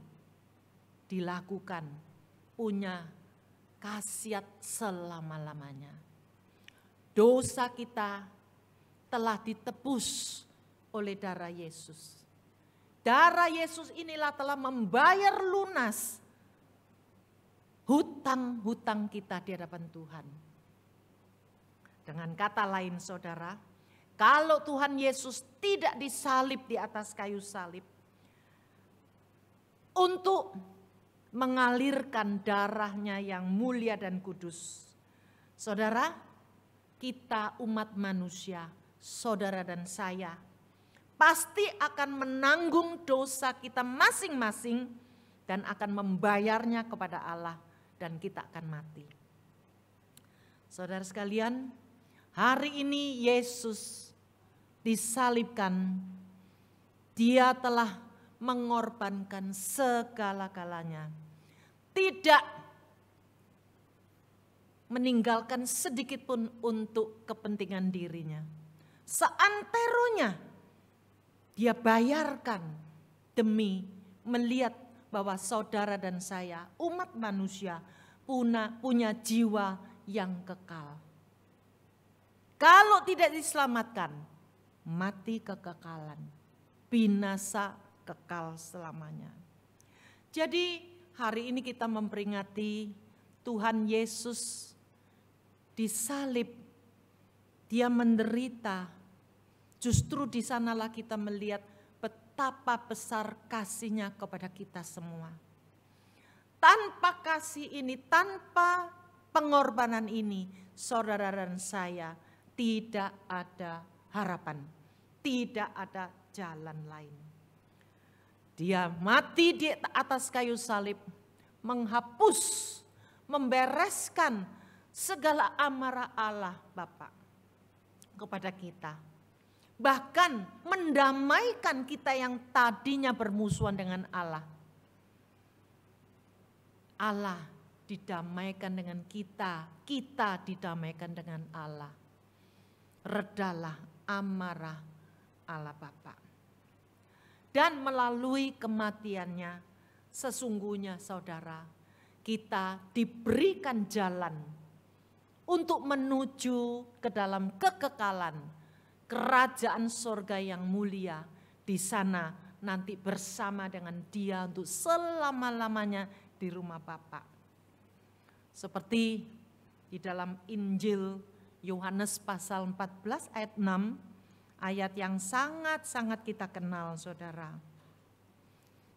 dilakukan punya khasiat selama-lamanya. Dosa kita telah ditebus oleh darah Yesus. Darah Yesus inilah telah membayar lunas hutang-hutang kita di hadapan Tuhan. Dengan kata lain saudara, kalau Tuhan Yesus tidak disalib di atas kayu salib untuk mengalirkan darahnya yang mulia dan kudus, saudara, kita umat manusia, saudara dan saya, pasti akan menanggung dosa kita masing-masing dan akan membayarnya kepada Allah dan kita akan mati. Saudara sekalian, hari ini Yesus disalibkan. Dia telah mengorbankan segala-galanya. Tidak meninggalkan sedikit pun untuk kepentingan dirinya. Seanteronya dia bayarkan demi melihat bahwa saudara dan saya, umat manusia, punya jiwa yang kekal. Kalau tidak diselamatkan, mati kekekalan, binasa kekal selamanya. Jadi hari ini kita memperingati Tuhan Yesus disalib, dia menderita. Justru di sanalah kita melihat betapa besar kasih-Nya kepada kita semua. Tanpa kasih ini, tanpa pengorbanan ini, saudara dan saya tidak ada harapan, tidak ada jalan lain. Dia mati di atas kayu salib, menghapus, membereskan segala amarah Allah Bapa kepada kita. Bahkan mendamaikan kita yang tadinya bermusuhan dengan Allah. Allah didamaikan dengan kita, kita didamaikan dengan Allah. Redalah amarah Allah Bapa. Dan melalui kematiannya, sesungguhnya saudara, kita diberikan jalan untuk menuju ke dalam kekekalan, kerajaan surga yang mulia. Di sana nanti bersama dengan Dia untuk selama-lamanya di rumah Bapa. Seperti di dalam Injil Yohanes pasal 14 ayat 6, ayat yang sangat-sangat kita kenal saudara.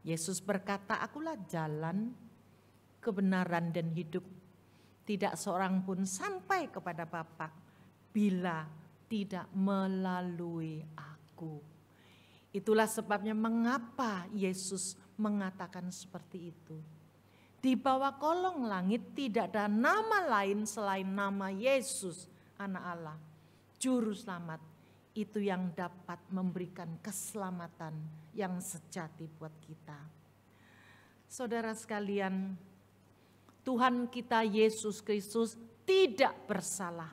Yesus berkata, "Akulah jalan, kebenaran dan hidup. Tidak seorang pun sampai kepada Bapa bila tidak melalui aku." Itulah sebabnya mengapa Yesus mengatakan seperti itu. Di bawah kolong langit tidak ada nama lain selain nama Yesus, Anak Allah, Juru Selamat. Itu yang dapat memberikan keselamatan yang sejati buat kita. Saudara sekalian, Tuhan kita Yesus Kristus tidak bersalah,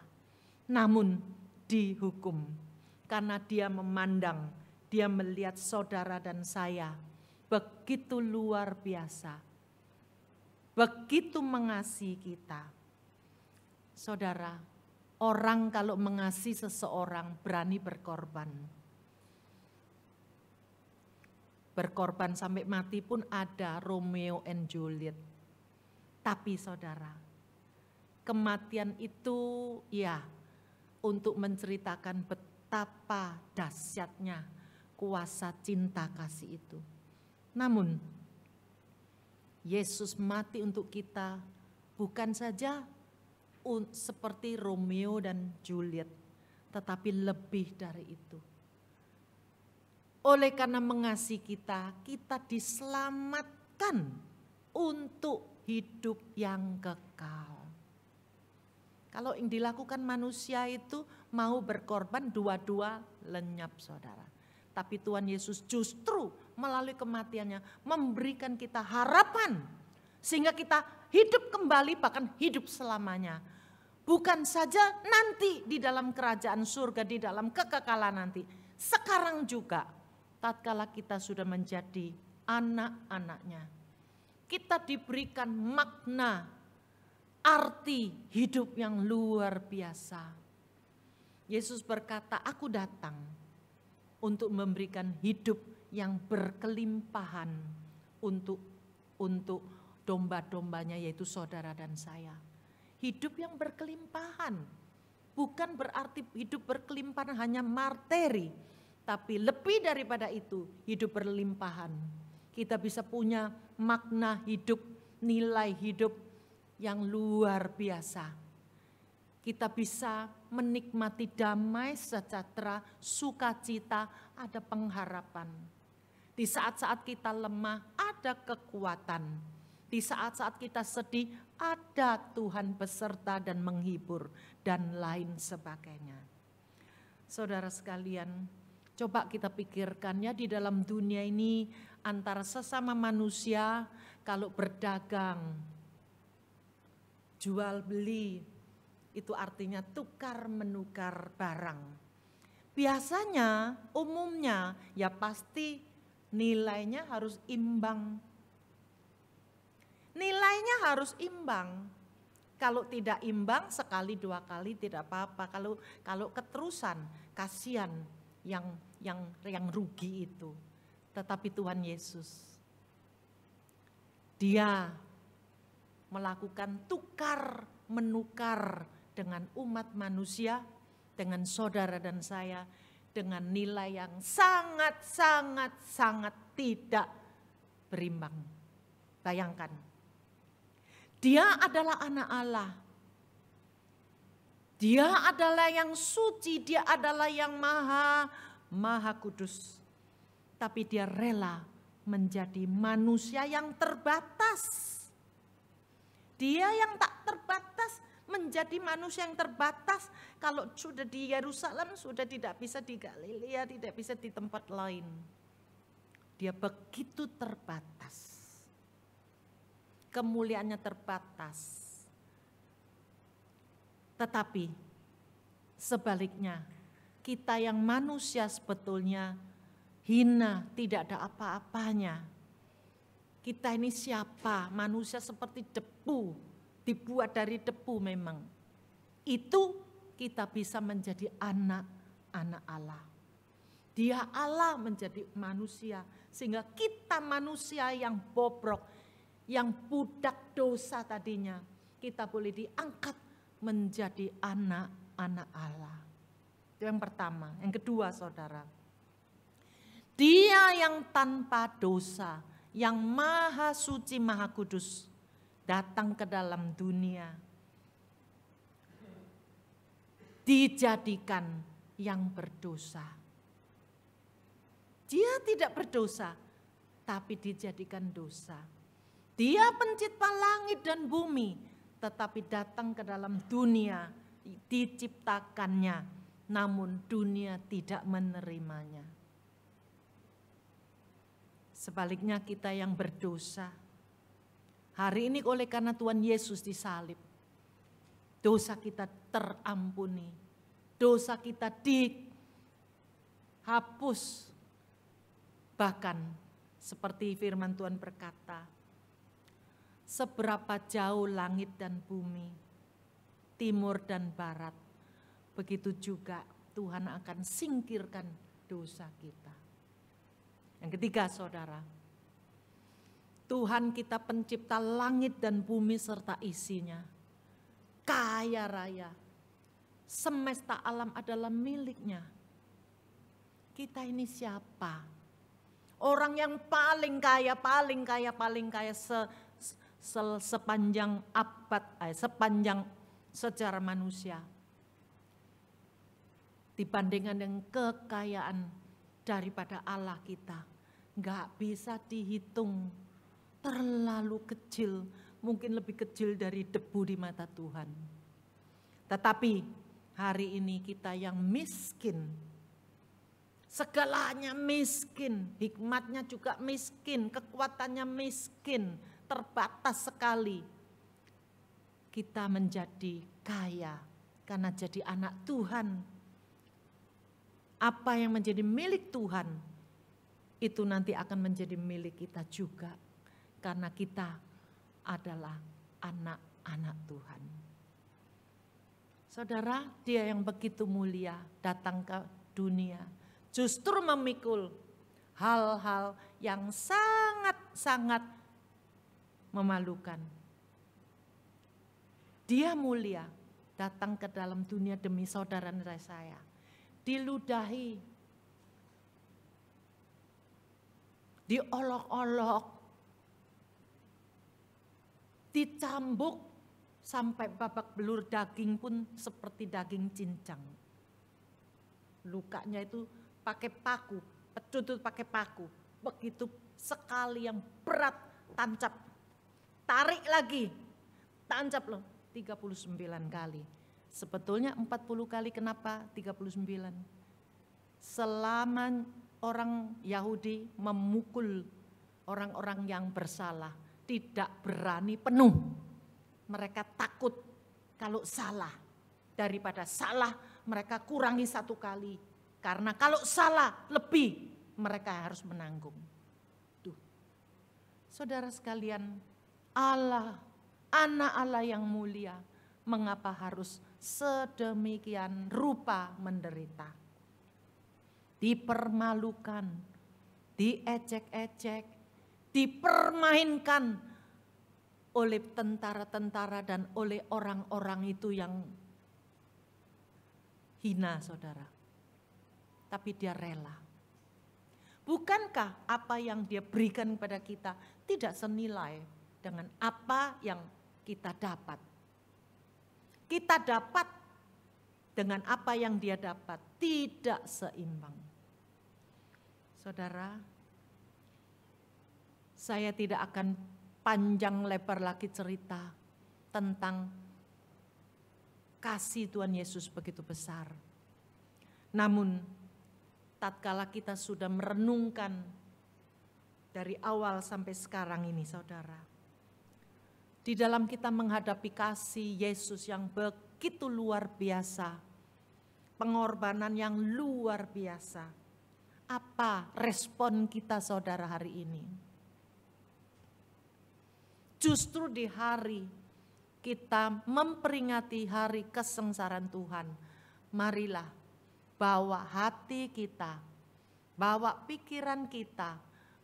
namun dihukum. Karena Dia memandang, Dia melihat saudara dan saya begitu luar biasa, begitu mengasihi kita. Saudara, orang kalau mengasihi seseorang berani berkorban. Berkorban sampai mati pun ada, Romeo and Juliet. Tapi saudara, kematian itu ya untuk menceritakan betapa dahsyatnya kuasa cinta kasih itu. Namun Yesus mati untuk kita bukan saja seperti Romeo dan Juliet, tetapi lebih dari itu. Oleh karena mengasihi kita, kita diselamatkan untuk hidup yang kekal. Kalau yang dilakukan manusia itu mau berkorban, dua-dua lenyap saudara. Tapi Tuhan Yesus justru melalui kematiannya memberikan kita harapan. Sehingga kita hidup kembali, bahkan hidup selamanya. Bukan saja nanti di dalam kerajaan surga, di dalam kekekalan nanti. Sekarang juga, tatkala kita sudah menjadi anak-anaknya. Kita diberikan makna, arti hidup yang luar biasa. Yesus berkata, "Aku datang untuk memberikan hidup yang berkelimpahan untuk domba-dombanya, yaitu saudara dan saya." Hidup yang berkelimpahan bukan berarti hidup berkelimpahan hanya materi, tapi lebih daripada itu hidup berlimpahan. Kita bisa punya makna hidup, nilai hidup yang luar biasa. Kita bisa menikmati damai, sejahtera, sukacita, ada pengharapan. Di saat-saat kita lemah, ada kekuatan. Di saat-saat kita sedih, ada Tuhan beserta dan menghibur, dan lain sebagainya. Saudara sekalian, coba kita pikirkan ya, di dalam dunia ini antara sesama manusia, kalau berdagang, jual beli, itu artinya tukar menukar barang. Biasanya, umumnya ya pasti nilainya harus imbang. Nilainya harus imbang. Kalau tidak imbang sekali dua kali tidak apa-apa. Kalau keterusan kasihan yang rugi itu. Tetapi Tuhan Yesus, Dia melakukan tukar menukar dengan umat manusia, dengan saudara dan saya, dengan nilai yang sangat tidak berimbang. Bayangkan, Dia adalah anak Allah. Dia adalah yang suci, Dia adalah yang maha kudus. Tapi Dia rela menjadi manusia yang terbatas. Dia yang tak terbatas menjadi manusia yang terbatas. Kalau sudah di Yerusalem sudah tidak bisa di Galilea, tidak bisa di tempat lain. Dia begitu terbatas. Kemuliaannya terbatas. Tetapi sebaliknya, kita yang manusia sebetulnya hina, tidak ada apa-apanya. Kita ini siapa? Manusia seperti debu, dibuat dari debu memang. Itu kita bisa menjadi anak-anak Allah. Dia Allah menjadi manusia, sehingga kita manusia yang bobrok, yang budak dosa tadinya, kita boleh diangkat menjadi anak-anak Allah. Itu yang pertama. Yang kedua, saudara, Dia yang tanpa dosa, yang maha suci, maha kudus, datang ke dalam dunia, dijadikan yang berdosa. Dia tidak berdosa, tapi dijadikan dosa. Dia pencipta langit dan bumi, tetapi datang ke dalam dunia, diciptakannya, namun dunia tidak menerimanya. Sebaliknya kita yang berdosa, hari ini oleh karena Tuhan Yesus disalib, dosa kita terampuni, dosa kita dihapus. Bahkan seperti firman Tuhan berkata, seberapa jauh langit dan bumi, timur dan barat, begitu juga Tuhan akan singkirkan dosa kita. Yang ketiga, saudara, Tuhan kita pencipta langit dan bumi serta isinya, kaya raya, semesta alam adalah miliknya. Kita ini siapa? Orang yang paling kaya sepanjang abad, sepanjang sejarah manusia. Dibandingkan dengan kekayaan daripada Allah kita, nggak bisa dihitung, terlalu kecil, mungkin lebih kecil dari debu di mata Tuhan. Tetapi hari ini kita yang miskin, segalanya miskin, hikmatnya juga miskin, kekuatannya miskin, terbatas sekali. Kita menjadi kaya karena jadi anak Tuhan. Apa yang menjadi milik Tuhan, itu nanti akan menjadi milik kita juga. Karena kita adalah anak-anak Tuhan. Saudara, Dia yang begitu mulia datang ke dunia, justru memikul hal-hal yang sangat-sangat memalukan. Dia mulia datang ke dalam dunia demi saudara dan saya. Diludahi, diolok-olok, dicambuk sampai babak belur, daging pun seperti daging cincang. Lukanya itu pakai paku, pecut pakai paku, begitu sekali yang berat, tancap, tarik lagi, tancap loh 39 kali. Sebetulnya 40 kali, kenapa 39? Selama orang Yahudi memukul orang-orang yang bersalah, tidak berani penuh. Mereka takut kalau salah, Daripada salah mereka kurangi 1 kali. Karena kalau salah lebih mereka harus menanggung. Tuh. Saudara sekalian, Allah, anak Allah yang mulia, mengapa harus sedemikian rupa menderita? Dipermalukan, diejek-ejek, dipermainkan oleh tentara-tentara dan oleh orang-orang itu yang hina, saudara. Tapi dia rela. Bukankah apa yang dia berikan kepada kita tidak senilai dengan apa yang kita dapat? Kita dapat dengan apa yang dia dapat tidak seimbang. Saudara, saya tidak akan panjang lebar lagi cerita tentang kasih Tuhan Yesus begitu besar. Namun, tatkala kita sudah merenungkan dari awal sampai sekarang ini, saudara, di dalam kita menghadapi kasih Yesus yang begitu luar biasa, pengorbanan yang luar biasa, apa respon kita, saudara, hari ini? Justru di hari kita memperingati hari kesengsaraan Tuhan, marilah bawa hati kita, bawa pikiran kita,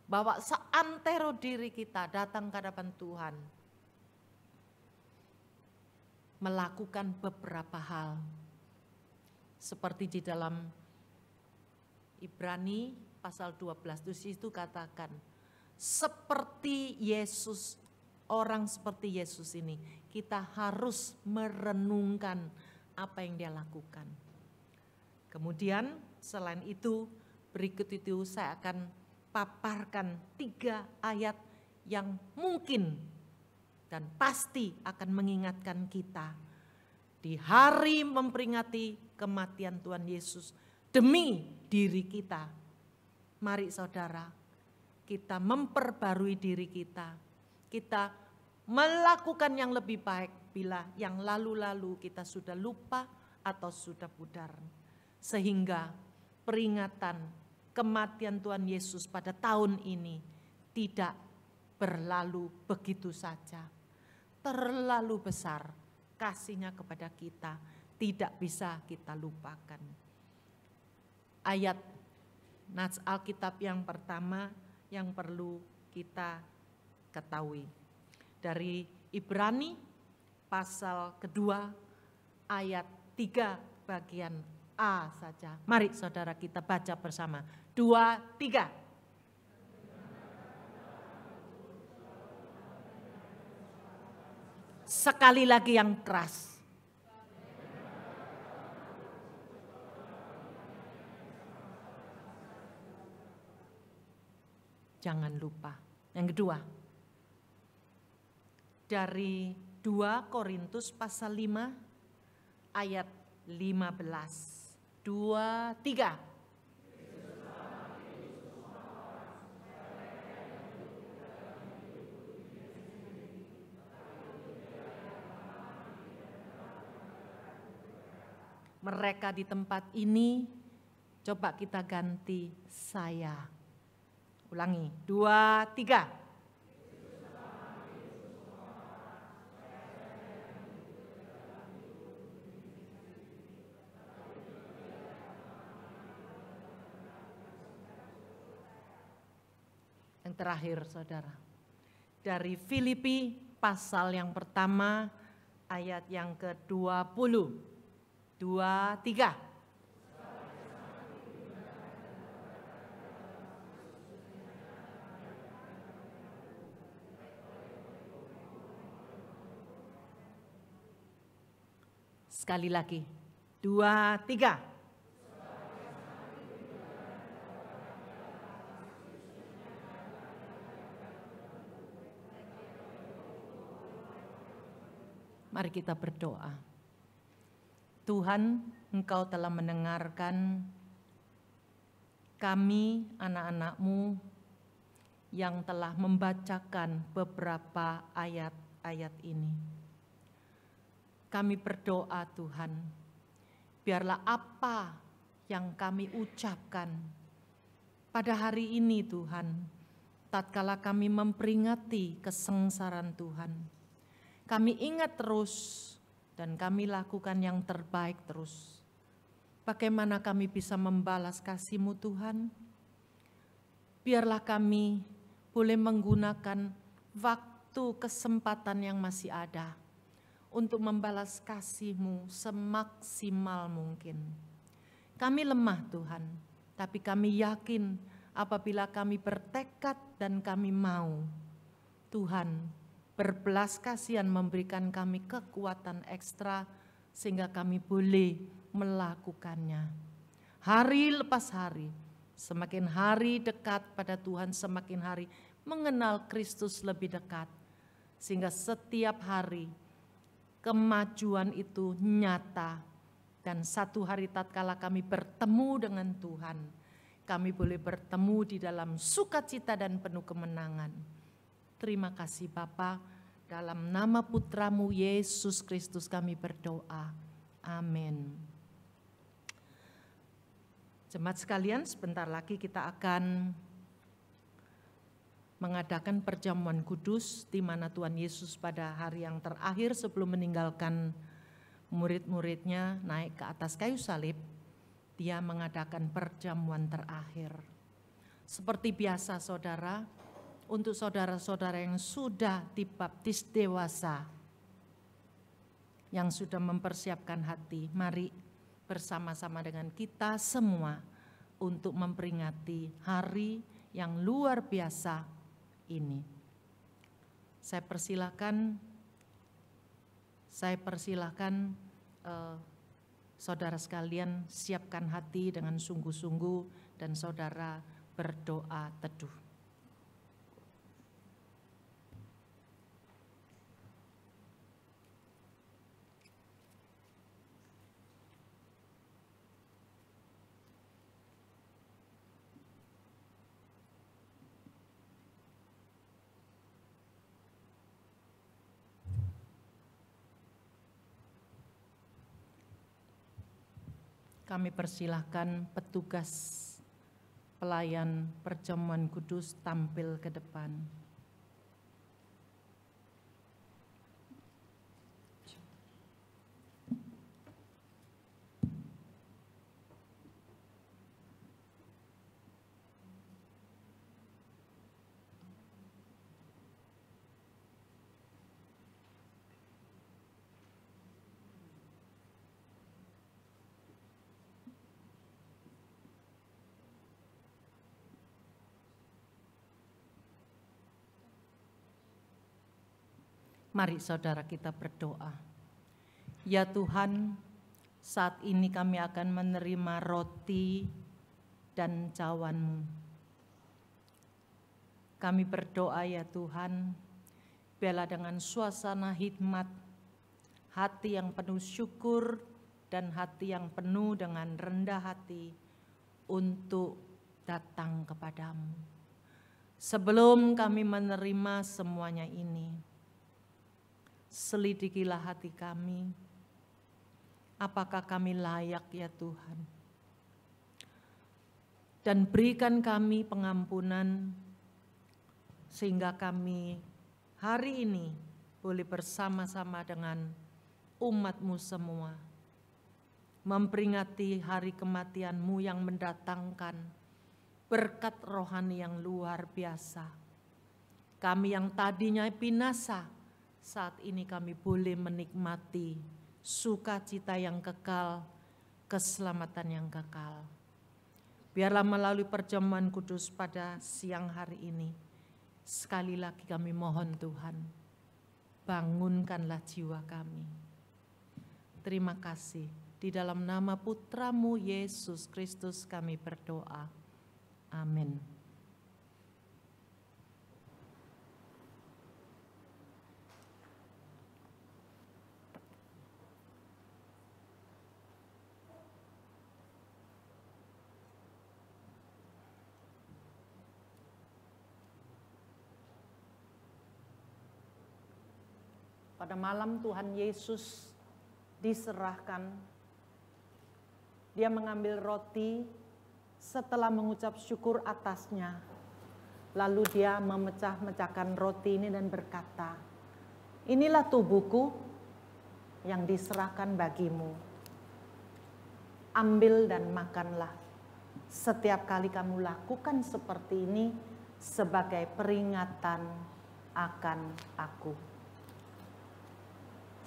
bawa seantero diri kita datang ke hadapan Tuhan. Melakukan beberapa hal. Seperti di dalam Ibrani pasal 12 itu katakan, seperti Yesus, orang seperti Yesus ini, kita harus merenungkan apa yang dia lakukan. Kemudian selain itu, berikut itu saya akan paparkan 3 ayat yang mungkin dan pasti akan mengingatkan kita di hari memperingati kematian Tuhan Yesus demi diri kita. Mari saudara, kita memperbarui diri kita. Kita melakukan yang lebih baik bila yang lalu-lalu kita sudah lupa atau sudah pudar. Sehingga peringatan kematian Tuhan Yesus pada tahun ini tidak berlalu begitu saja. Terlalu besar kasih-Nya kepada kita, tidak bisa kita lupakan. Ayat Nats Alkitab yang pertama yang perlu kita ketahui. Dari Ibrani pasal kedua ayat 3 bagian A saja. Mari saudara kita baca bersama. 2, 3. Sekali lagi yang keras. Jangan lupa. Yang kedua. Dari 2 Korintus pasal 5 ayat 15. 2, 3. Mereka di tempat ini, coba kita ganti saya. Ulangi, 2, 3. Yang terakhir saudara, dari Filipi pasal yang pertama ayat yang ke-20. 2, 3. Sekali lagi. 2, 3. Mari kita berdoa. Tuhan, Engkau telah mendengarkan kami, anak-anak-Mu, yang telah membacakan beberapa ayat-ayat ini. Kami berdoa Tuhan, biarlah apa yang kami ucapkan pada hari ini Tuhan, tatkala kami memperingati kesengsaraan Tuhan, kami ingat terus dan kami lakukan yang terbaik terus. Bagaimana kami bisa membalas kasih-Mu Tuhan? Biarlah kami boleh menggunakan waktu kesempatan yang masih ada untuk membalas kasih-Mu semaksimal mungkin. Kami lemah Tuhan, tapi kami yakin apabila kami bertekad dan kami mau, Tuhan berbelas kasihan memberikan kami kekuatan ekstra sehingga kami boleh melakukannya. Hari lepas hari, semakin hari dekat pada Tuhan, semakin hari mengenal Kristus lebih dekat. Sehingga setiap hari kemajuan itu nyata. Dan satu hari tatkala kami bertemu dengan Tuhan, kami boleh bertemu di dalam sukacita dan penuh kemenangan. Terima kasih Bapa, dalam nama Putra-Mu Yesus Kristus kami berdoa. Amin. Jemaat sekalian, sebentar lagi kita akan mengadakan perjamuan kudus, di mana Tuhan Yesus pada hari yang terakhir sebelum meninggalkan murid-muridnya naik ke atas kayu salib, dia mengadakan perjamuan terakhir. Seperti biasa saudara, untuk saudara-saudara yang sudah dibaptis dewasa, yang sudah mempersiapkan hati, mari bersama-sama dengan kita semua untuk memperingati hari yang luar biasa ini. Saya persilahkan saudara sekalian siapkan hati dengan sungguh-sungguh dan saudara berdoa teduh. Kami persilahkan petugas pelayan perjamuan kudus tampil ke depan. Mari saudara kita berdoa. Ya Tuhan, saat ini kami akan menerima roti dan cawan-Mu. Kami berdoa ya Tuhan, biarlah dengan suasana hikmat, hati yang penuh syukur dan hati yang penuh dengan rendah hati untuk datang kepadamu. Sebelum kami menerima semuanya ini, selidikilah hati kami, apakah kami layak ya Tuhan. Dan berikan kami pengampunan, sehingga kami hari ini boleh bersama-sama dengan umat-Mu semua, memperingati hari kematian-Mu yang mendatangkan berkat rohani yang luar biasa. Kami yang tadinya binasa, saat ini kami boleh menikmati sukacita yang kekal, keselamatan yang kekal. Biarlah melalui perjamuan kudus pada siang hari ini, sekali lagi kami mohon Tuhan, bangunkanlah jiwa kami. Terima kasih, di dalam nama Putra-Mu Yesus Kristus kami berdoa. Amin. Pada malam Tuhan Yesus diserahkan, Dia mengambil roti setelah mengucap syukur atasnya. Lalu dia memecah-mecahkan roti ini dan berkata, "Inilah tubuhku yang diserahkan bagimu. Ambil dan makanlah. Setiap kali kamu lakukan seperti ini sebagai peringatan akan aku."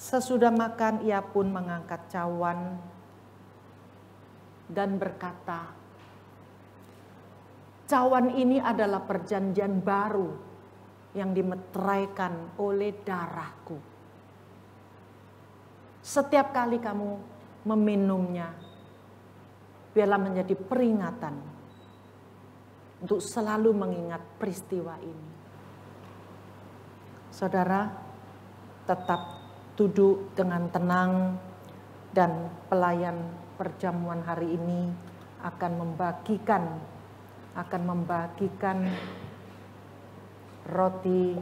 Sesudah makan ia pun mengangkat cawan dan berkata, "Cawan ini adalah perjanjian baru yang dimeteraikan oleh darahku. Setiap kali kamu meminumnya, biarlah menjadi peringatan untuk selalu mengingat peristiwa ini." Saudara, tetap duduk dengan tenang dan pelayan perjamuan hari ini akan membagikan roti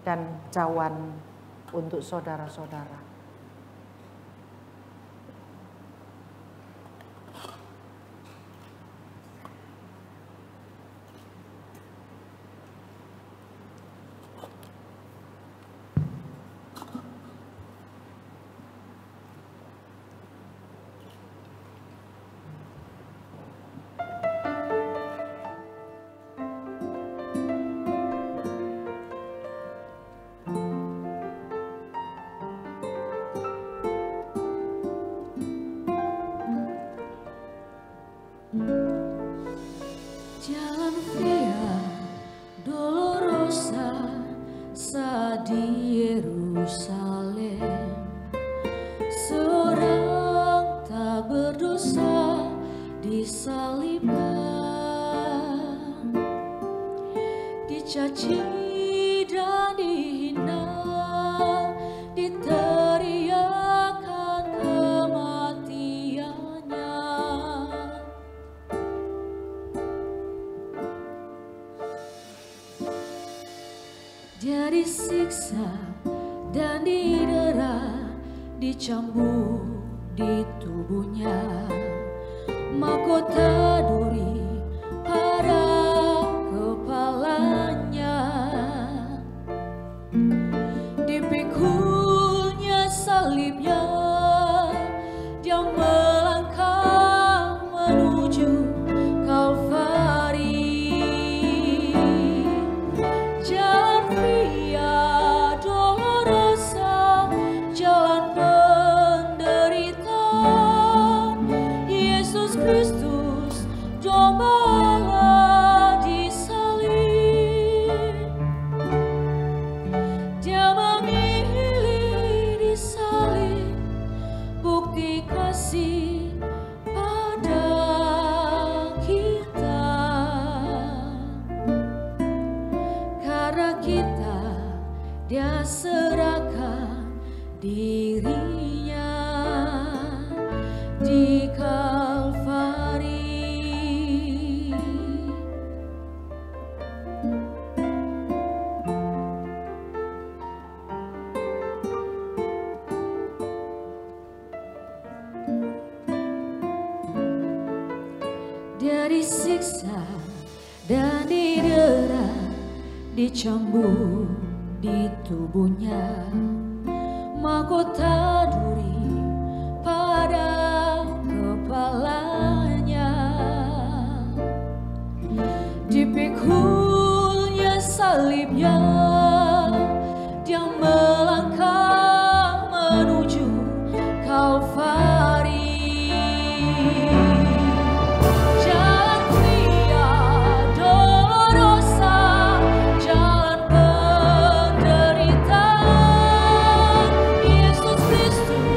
dan cawan untuk saudara-saudara. Jalan Via Dolorosa saat di Yerusalem, seorang tak berdosa disalibkan, dicaci dan dihina, diteriakkan kematiannya. Dia disiksa dan didera, dicambuk di tubuhnya, mahkota duri pada kepalanya, dipikulnya salibnya, dia melangkah menuju Kalvari. Jalan Via Dolorosa, jalan penderitaan, Yesus Kristus domba Allah disalib. Dia memilih disalib, bukti kasih pada kita. Karena kita, dia serahkan dirinya di Kalvari. Dia disiksa dan didera, dicambuk di tubuhnya, mahkota duri pada kepalanya, dipikulnya salibnya, dia melangkah menuju Kalvari. Jalan Via Dolorosa, jalan penderitaan, Yesus Kristus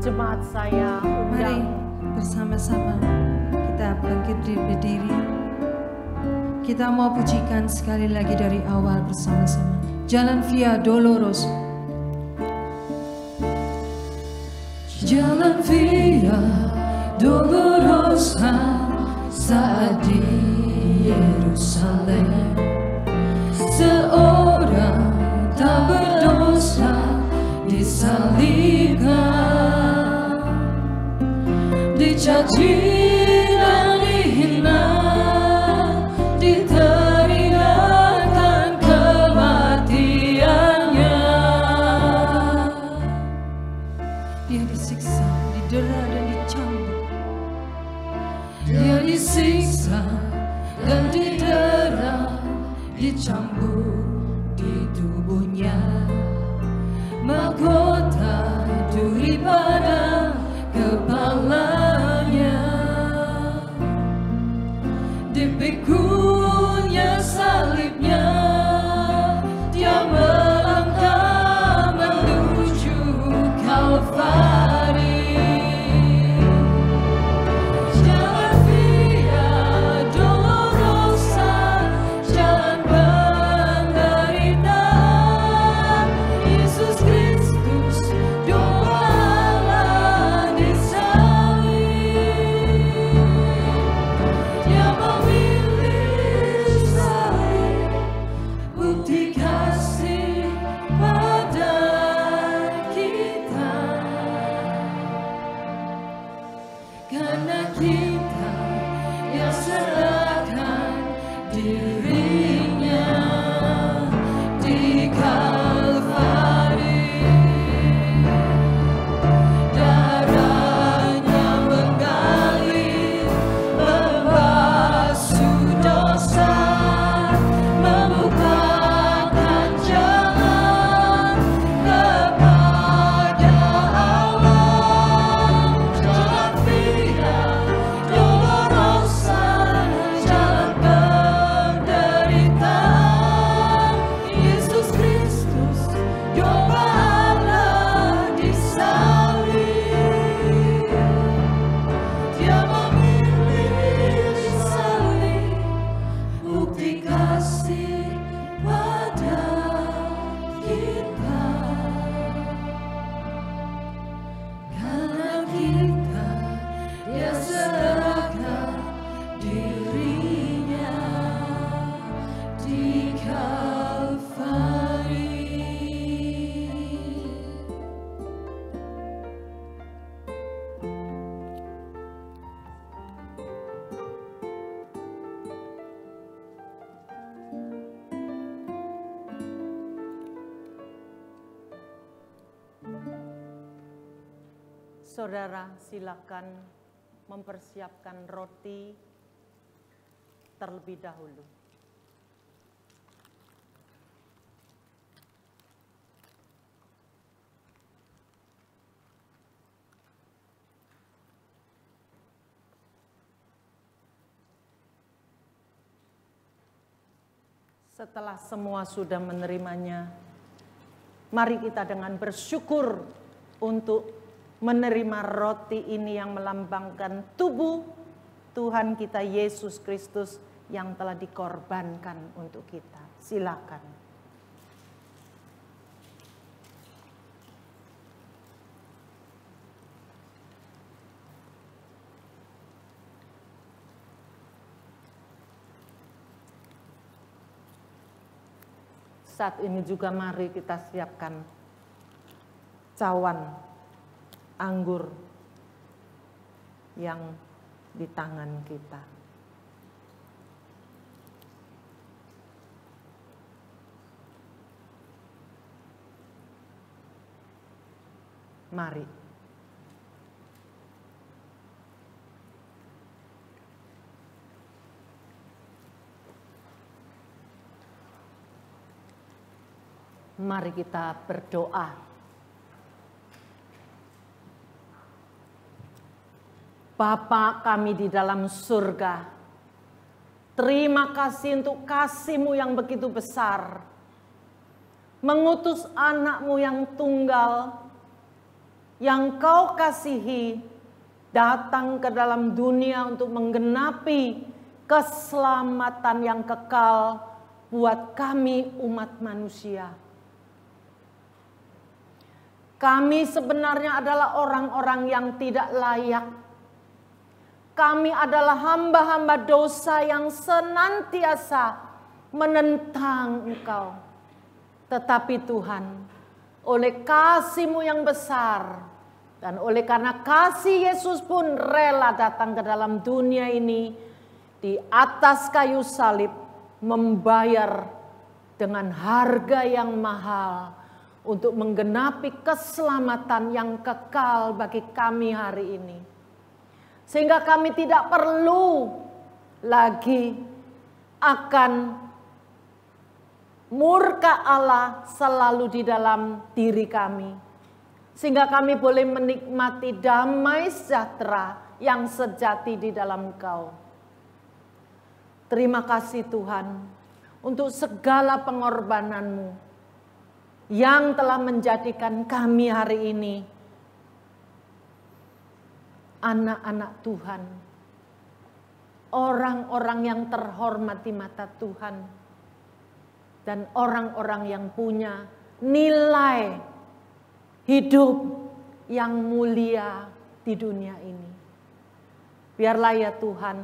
Jemaat saya Mari undang bersama-sama kita bangkit berdiri. Kita mau pujikan sekali lagi dari awal bersama-sama. Jalan Via Dolorosa. Jalan Via Dolorosa saat di Yerusalem, seorang tak berdosa disalibkan, dicaci dan dihina, diteringatkan kematiannya. Dia disiksa, didera dan dicambuk. Dia disiksa dan didera, dicambuk di tubuhnya. Mahkota duri pada kepalanya, dipikunya salibnya, dia melangkah menuju Kalvari. Jalan Via Dolorosa, jalan penderitaan. Yesus Kristus domba Allah disalib. Dia memilih salib, bukti kasih pada kita. Karena kita yang serahkan dirinya di Kalvari. Darahnya mengalir, membasuh dosa, membukakan jalan kepada Allah. Jalan Via Dolorosa, jalan penderitaan. Yesus Kristus domba Allah disalib. Dia memilih salib, bukti kasih pada kita. Karena kita dia serahkan dirinya di Kalvari. Saudara, silakan mempersiapkan roti terlebih dahulu. Setelah semua sudah menerimanya, mari kita dengan bersyukur untuk menerima roti ini yang melambangkan tubuh Tuhan kita Yesus Kristus yang telah dikorbankan untuk kita. Silakan. Saat ini juga mari kita siapkan cawan anggur yang di tangan kita. Mari Mari kita berdoa. Bapa kami di dalam surga, terima kasih untuk kasih-Mu yang begitu besar. Mengutus anak-Mu yang tunggal, yang Kau kasihi, datang ke dalam dunia untuk menggenapi keselamatan yang kekal buat kami umat manusia. Kami sebenarnya adalah orang-orang yang tidak layak. Kami adalah hamba-hamba dosa yang senantiasa menentang Engkau. Tetapi Tuhan, oleh kasih-Mu yang besar, dan oleh karena kasih Yesus pun rela datang ke dalam dunia ini, di atas kayu salib, membayar dengan harga yang mahal, untuk menggenapi keselamatan yang kekal bagi kami hari ini. Sehingga kami tidak perlu lagi akan murka Allah selalu di dalam diri kami. Sehingga kami boleh menikmati damai sejahtera yang sejati di dalam Engkau. Terima kasih Tuhan untuk segala pengorbanan-Mu yang telah menjadikan kami hari ini anak-anak Tuhan, orang-orang yang terhormat di mata Tuhan, dan orang-orang yang punya nilai hidup yang mulia di dunia ini. Biarlah ya Tuhan,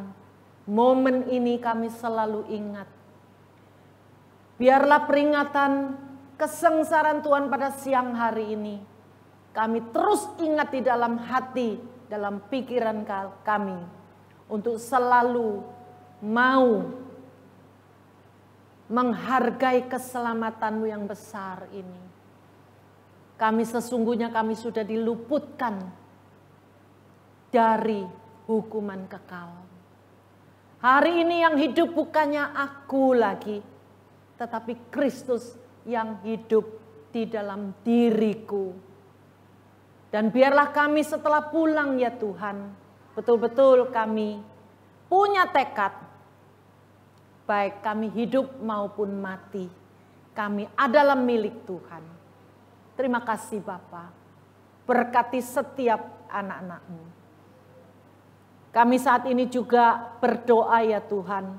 momen ini kami selalu ingat. Biarlah peringatan kesengsaraan Tuhan pada siang hari ini kami terus ingat di dalam hati, dalam pikiran kami, untuk selalu mau menghargai keselamatan-Mu yang besar ini. Kami sesungguhnya sudah diluputkan dari hukuman kekal. Hari ini yang hidup bukannya aku lagi, tetapi Kristus yang hidup di dalam diriku. Dan biarlah kami setelah pulang ya Tuhan, betul-betul kami punya tekad, baik kami hidup maupun mati, kami adalah milik Tuhan. Terima kasih Bapa, berkati setiap anak-anak-Mu. Kami saat ini juga berdoa ya Tuhan,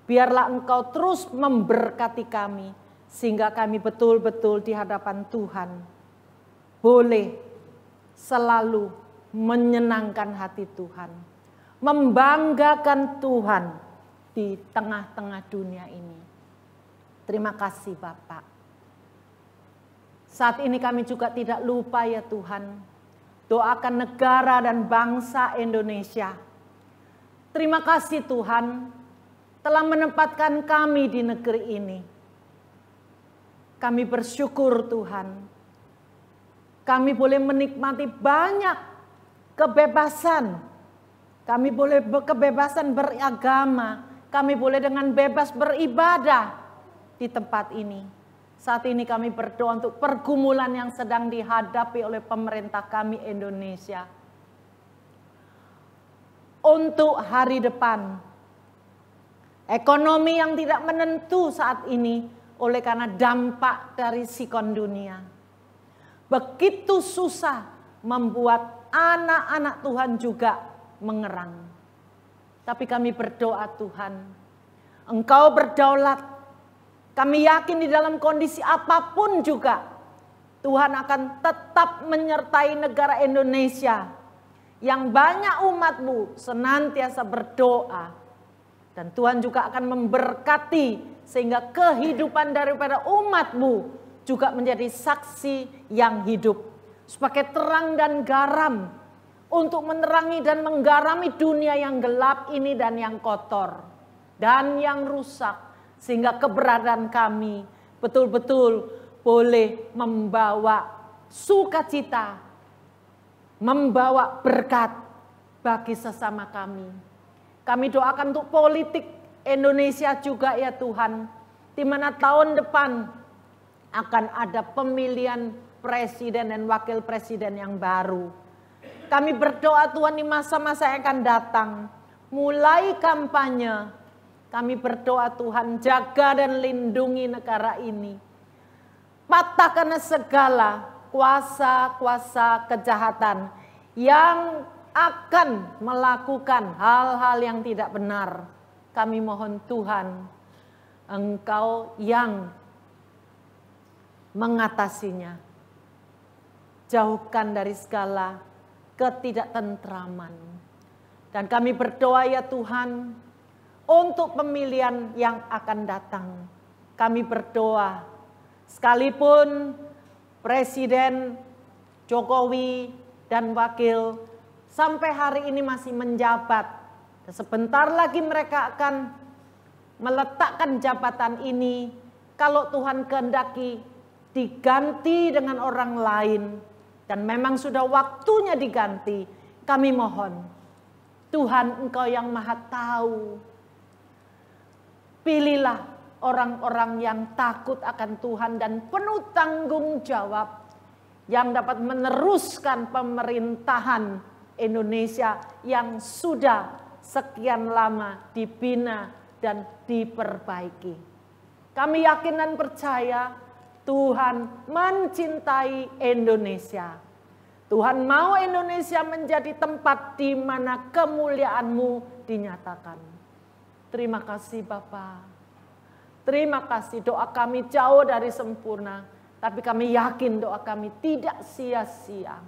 biarlah Engkau terus memberkati kami, sehingga kami betul-betul di hadapan Tuhan boleh selalu menyenangkan hati Tuhan, membanggakan Tuhan di tengah-tengah dunia ini. Terima kasih Bapak. Saat ini kami juga tidak lupa ya Tuhan, doakan negara dan bangsa Indonesia. Terima kasih Tuhan telah menempatkan kami di negeri ini. Kami bersyukur Tuhan, kami boleh menikmati banyak kebebasan. Kami boleh kebebasan beragama, kami boleh dengan bebas beribadah di tempat ini. Saat ini kami berdoa untuk pergumulan yang sedang dihadapi oleh pemerintah kami Indonesia. Untuk hari depan, ekonomi yang tidak menentu saat ini, oleh karena dampak dari sikon dunia. Begitu susah membuat anak-anak Tuhan juga mengerang. Tapi kami berdoa Tuhan, Engkau berdaulat. Kami yakin di dalam kondisi apapun juga, Tuhan akan tetap menyertai negara Indonesia. Yang banyak umat-Mu senantiasa berdoa. Dan Tuhan juga akan memberkati sehingga kehidupan daripada umat-Mu juga menjadi saksi yang hidup. Sebagai terang dan garam untuk menerangi dan menggarami dunia yang gelap ini dan yang kotor. Dan yang rusak. Sehingga keberadaan kami betul-betul boleh membawa sukacita. Membawa berkat bagi sesama kami. Kami doakan untuk politik Indonesia juga ya Tuhan, di mana tahun depan akan ada pemilihan presiden dan wakil presiden yang baru. Kami berdoa Tuhan di masa-masa yang akan datang, mulai kampanye, kami berdoa Tuhan jaga dan lindungi negara ini. Patahkan segala kuasa-kuasa kejahatan yang akan melakukan hal-hal yang tidak benar. Kami mohon Tuhan, Engkau yang mengatasinya. Jauhkan dari segala ketidaktentraman. Dan kami berdoa ya Tuhan, untuk pemilihan yang akan datang. Kami berdoa, sekalipun Presiden Jokowi dan wakil sampai hari ini masih menjabat. Sebentar lagi mereka akan meletakkan jabatan ini. Kalau Tuhan kehendaki diganti dengan orang lain. Dan memang sudah waktunya diganti. Kami mohon, Tuhan Engkau yang maha tahu. Pilihlah orang-orang yang takut akan Tuhan dan penuh tanggung jawab. Yang dapat meneruskan pemerintahan Indonesia yang sudah sekian lama dibina dan diperbaiki. Kami yakin dan percaya Tuhan mencintai Indonesia. Tuhan mau Indonesia menjadi tempat di mana kemuliaan-Mu dinyatakan. Terima kasih Bapa. Terima kasih, doa kami jauh dari sempurna. Tapi kami yakin doa kami tidak sia-sia.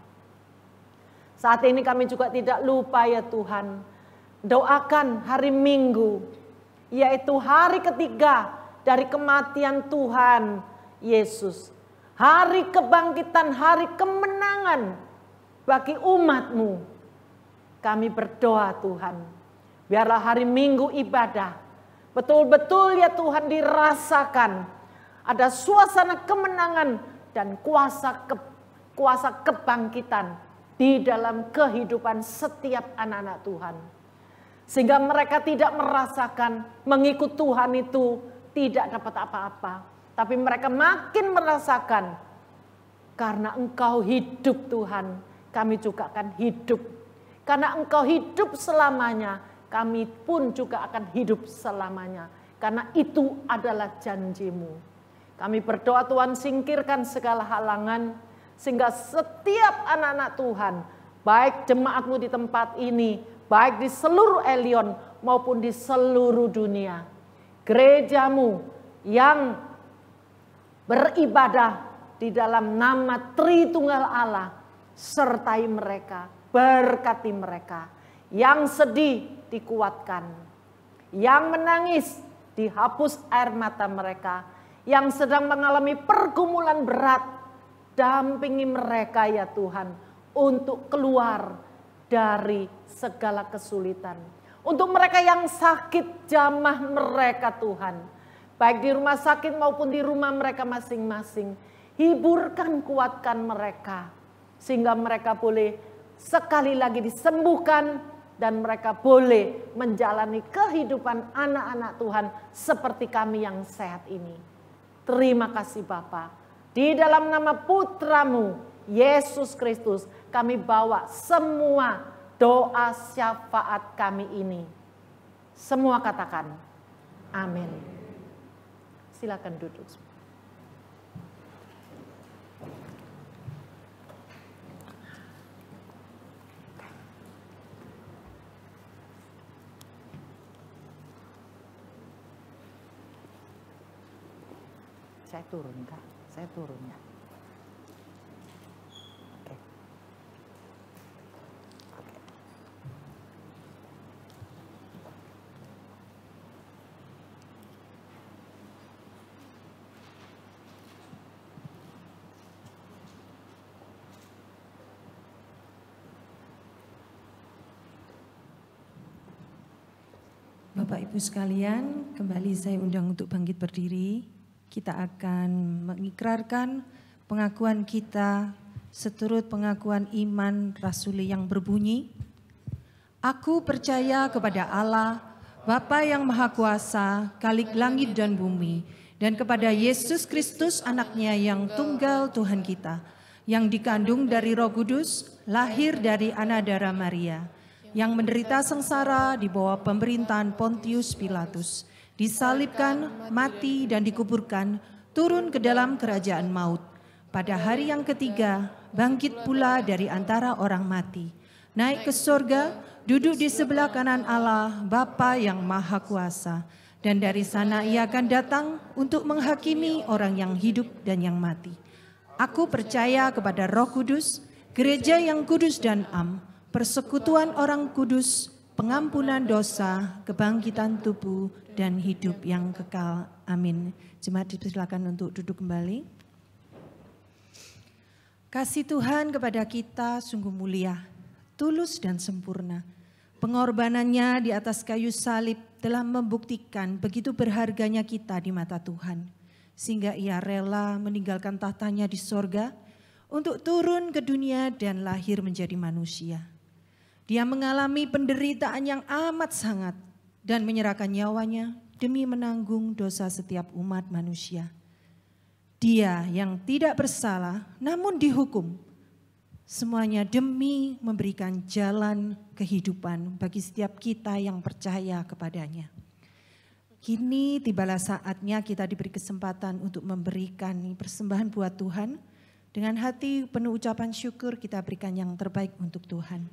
Saat ini kami juga tidak lupa ya Tuhan. Doakan hari Minggu, yaitu hari ketiga dari kematian Tuhan Yesus. Hari kebangkitan, hari kemenangan bagi umat-Mu. Kami berdoa Tuhan, biarlah hari Minggu ibadah betul-betul ya Tuhan dirasakan. Ada suasana kemenangan dan kuasa kebangkitan di dalam kehidupan setiap anak-anak Tuhan. Sehingga mereka tidak merasakan mengikut Tuhan itu tidak dapat apa-apa. Tapi mereka makin merasakan, karena Engkau hidup Tuhan, kami juga akan hidup. Karena Engkau hidup selamanya, kami pun juga akan hidup selamanya. Karena itu adalah janji-Mu. Kami berdoa Tuhan singkirkan segala halangan, sehingga setiap anak-anak Tuhan, baik jemaat-Mu di tempat ini, baik di seluruh Elion maupun di seluruh dunia, gereja-Mu yang beribadah di dalam nama Tritunggal Allah, sertai mereka, berkati mereka. Yang sedih dikuatkan, yang menangis dihapus air mata mereka, yang sedang mengalami pergumulan berat, dampingi mereka ya Tuhan, untuk keluar dari segala kesulitan. Untuk mereka yang sakit, jamah mereka Tuhan. Baik di rumah sakit maupun di rumah mereka masing-masing. Hiburkan, kuatkan mereka. Sehingga mereka boleh sekali lagi disembuhkan. Dan mereka boleh menjalani kehidupan anak-anak Tuhan seperti kami yang sehat ini. Terima kasih Bapa. Di dalam nama Putra-Mu, Yesus Kristus, kami bawa semua doa syafaat kami ini. Semua katakan, amin. Silakan duduk. Saya turun Kak, saya turun ya. Oke. Bapak Ibu sekalian, kembali saya undang untuk bangkit berdiri. Kita akan mengikrarkan pengakuan kita seturut pengakuan iman rasuli yang berbunyi, Aku percaya kepada Allah, Bapa yang Maha Kuasa, Khalik langit dan bumi, dan kepada Yesus Kristus anaknya yang tunggal Tuhan kita, yang dikandung dari Roh Kudus, lahir dari Anna Darah Maria, yang menderita sengsara di bawah pemerintahan Pontius Pilatus, disalibkan, mati dan dikuburkan, turun ke dalam kerajaan maut. Pada hari yang ketiga, bangkit pula dari antara orang mati, naik ke surga, duduk di sebelah kanan Allah, Bapa yang Maha Kuasa. Dan dari sana ia akan datang untuk menghakimi orang yang hidup dan yang mati. Aku percaya kepada Roh Kudus, gereja yang kudus dan am, persekutuan orang kudus, pengampunan dosa, kebangkitan tubuh, dan hidup yang kekal. Amin. Jemaat dipersilakan untuk duduk kembali. Kasih Tuhan kepada kita sungguh mulia, tulus dan sempurna. Pengorbanannya di atas kayu salib telah membuktikan begitu berharganya kita di mata Tuhan. Sehingga ia rela meninggalkan tahtanya di sorga untuk turun ke dunia dan lahir menjadi manusia. Dia mengalami penderitaan yang amat sangat dan menyerahkan nyawanya demi menanggung dosa setiap umat manusia. Dia yang tidak bersalah namun dihukum, semuanya demi memberikan jalan kehidupan bagi setiap kita yang percaya kepadanya. Kini tibalah saatnya kita diberi kesempatan untuk memberikan persembahan buat Tuhan. Dengan hati penuh ucapan syukur kita berikan yang terbaik untuk Tuhan.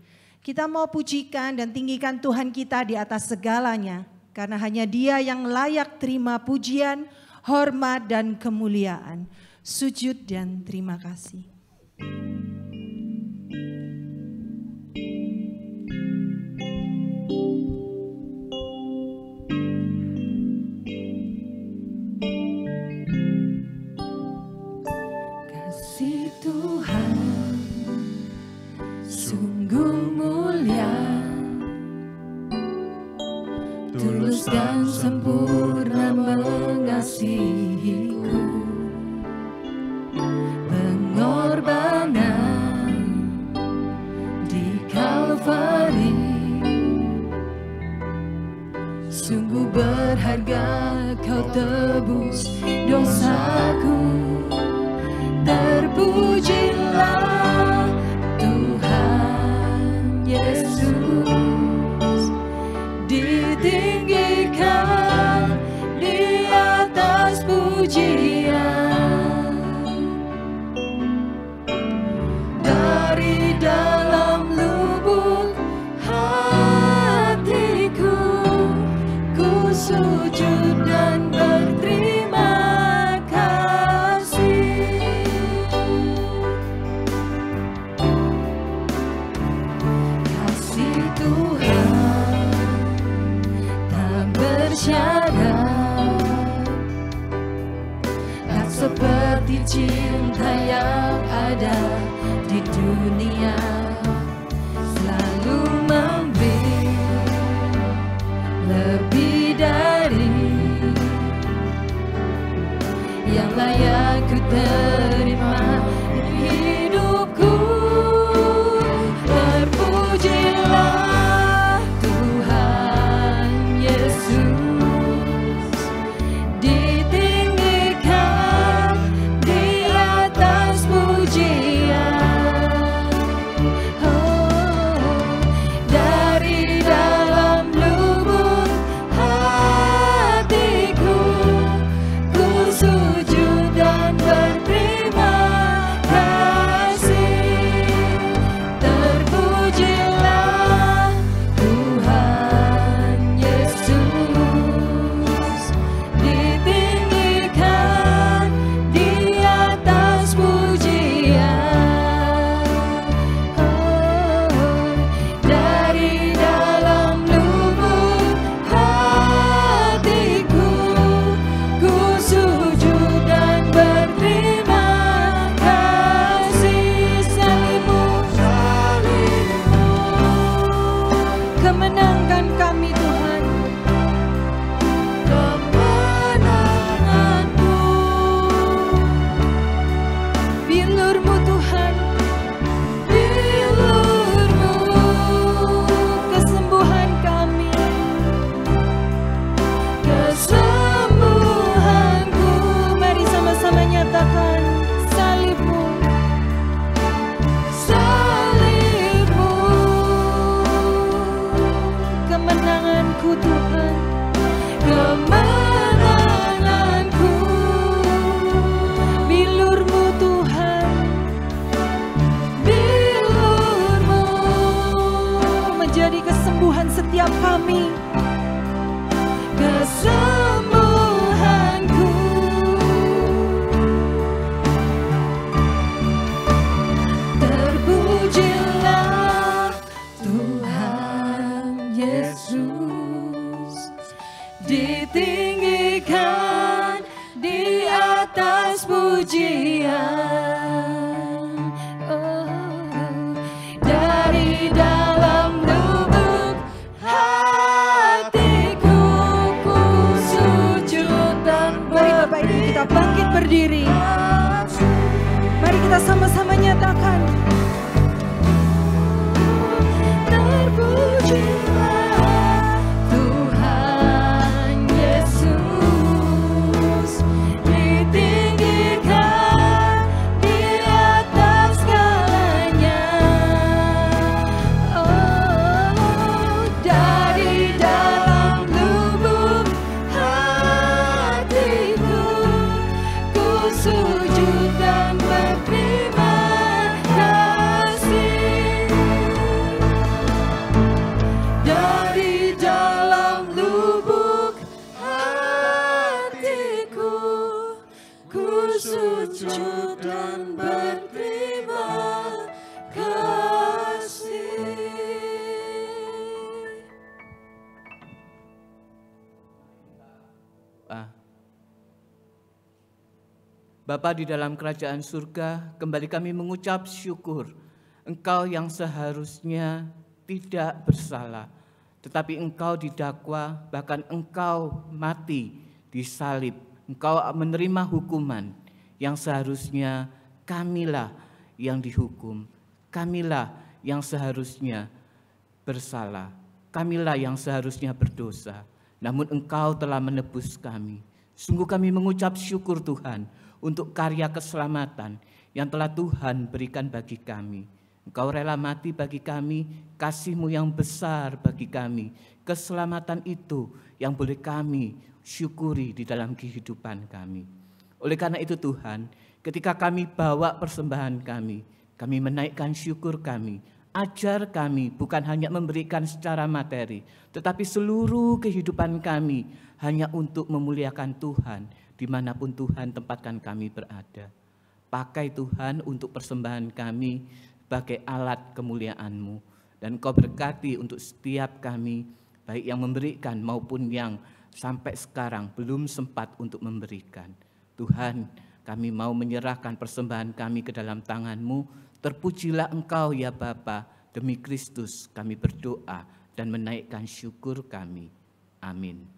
Kita mau pujikan dan tinggikan Tuhan kita di atas segalanya. Karena hanya Dia yang layak terima pujian, hormat dan kemuliaan. Sujud dan terima kasih. Kasih Tuhan sungguh mulia, tulus dan sempurna mengasihiku. Pengorbanan di Kalvari sungguh berharga, kau tebus dosaku. Terpujilah Tuhan Yesus, ditinggikan di atas pujian. Dari dalam lubuk hatiku, ku sujud dan berterima kasih. Kasih Tuhan tak bersyarat, tak seperti cinta yang ada di dunia. Bapa di dalam kerajaan surga, kembali kami mengucap syukur. Engkau yang seharusnya tidak bersalah, tetapi engkau didakwa, bahkan engkau mati di salib. Engkau menerima hukuman yang seharusnya kamilah yang dihukum. Kamilah yang seharusnya bersalah. Kamilah yang seharusnya berdosa. Namun engkau telah menebus kami. Sungguh kami mengucap syukur Tuhan untuk karya keselamatan yang telah Tuhan berikan bagi kami. Engkau rela mati bagi kami, kasih-Mu yang besar bagi kami. Keselamatan itu yang boleh kami syukuri di dalam kehidupan kami. Oleh karena itu Tuhan, ketika kami bawa persembahan kami menaikkan syukur kami. Ajar kami bukan hanya memberikan secara materi, tetapi seluruh kehidupan kami hanya untuk memuliakan Tuhan dimanapun Tuhan tempatkan kami berada. Pakai Tuhan untuk persembahan kami sebagai alat kemuliaan-Mu. Dan Kau berkati untuk setiap kami, baik yang memberikan maupun yang sampai sekarang belum sempat untuk memberikan. Tuhan, kami mau menyerahkan persembahan kami ke dalam tangan-Mu. Terpujilah Engkau ya Bapa, demi Kristus kami berdoa dan menaikkan syukur kami. Amin.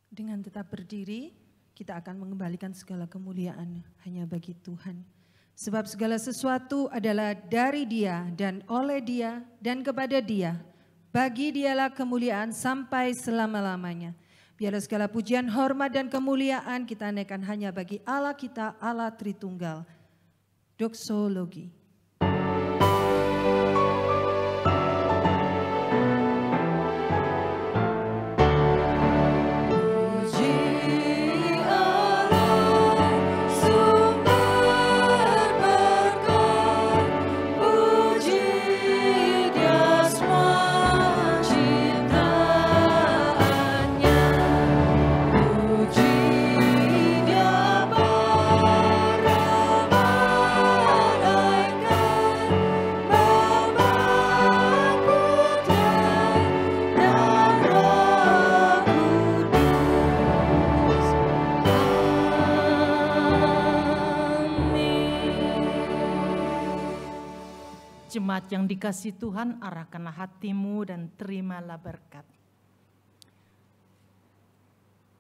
Dengan tetap berdiri, kita akan mengembalikan segala kemuliaan hanya bagi Tuhan. Sebab segala sesuatu adalah dari Dia dan oleh Dia dan kepada Dia. Bagi Dialah kemuliaan sampai selama-lamanya. Biarlah segala pujian, hormat dan kemuliaan kita naikkan hanya bagi Allah kita, Allah Tritunggal. Doksologi. Jemaat yang dikasihi Tuhan, arahkanlah hatimu dan terimalah berkat.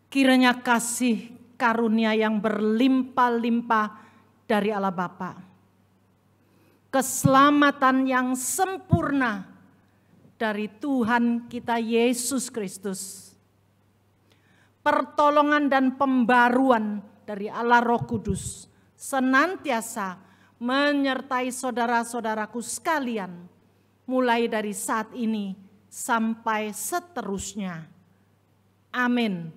Kiranya kasih karunia yang berlimpah-limpah dari Allah Bapa, keselamatan yang sempurna dari Tuhan kita Yesus Kristus, pertolongan dan pembaruan dari Allah Roh Kudus senantiasa menyertai saudara-saudaraku sekalian, mulai dari saat ini sampai seterusnya. Amin.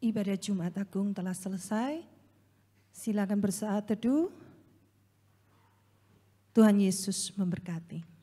Ibadah Jumat Agung telah selesai. Silakan bersaat teduh. Tuhan Yesus memberkati.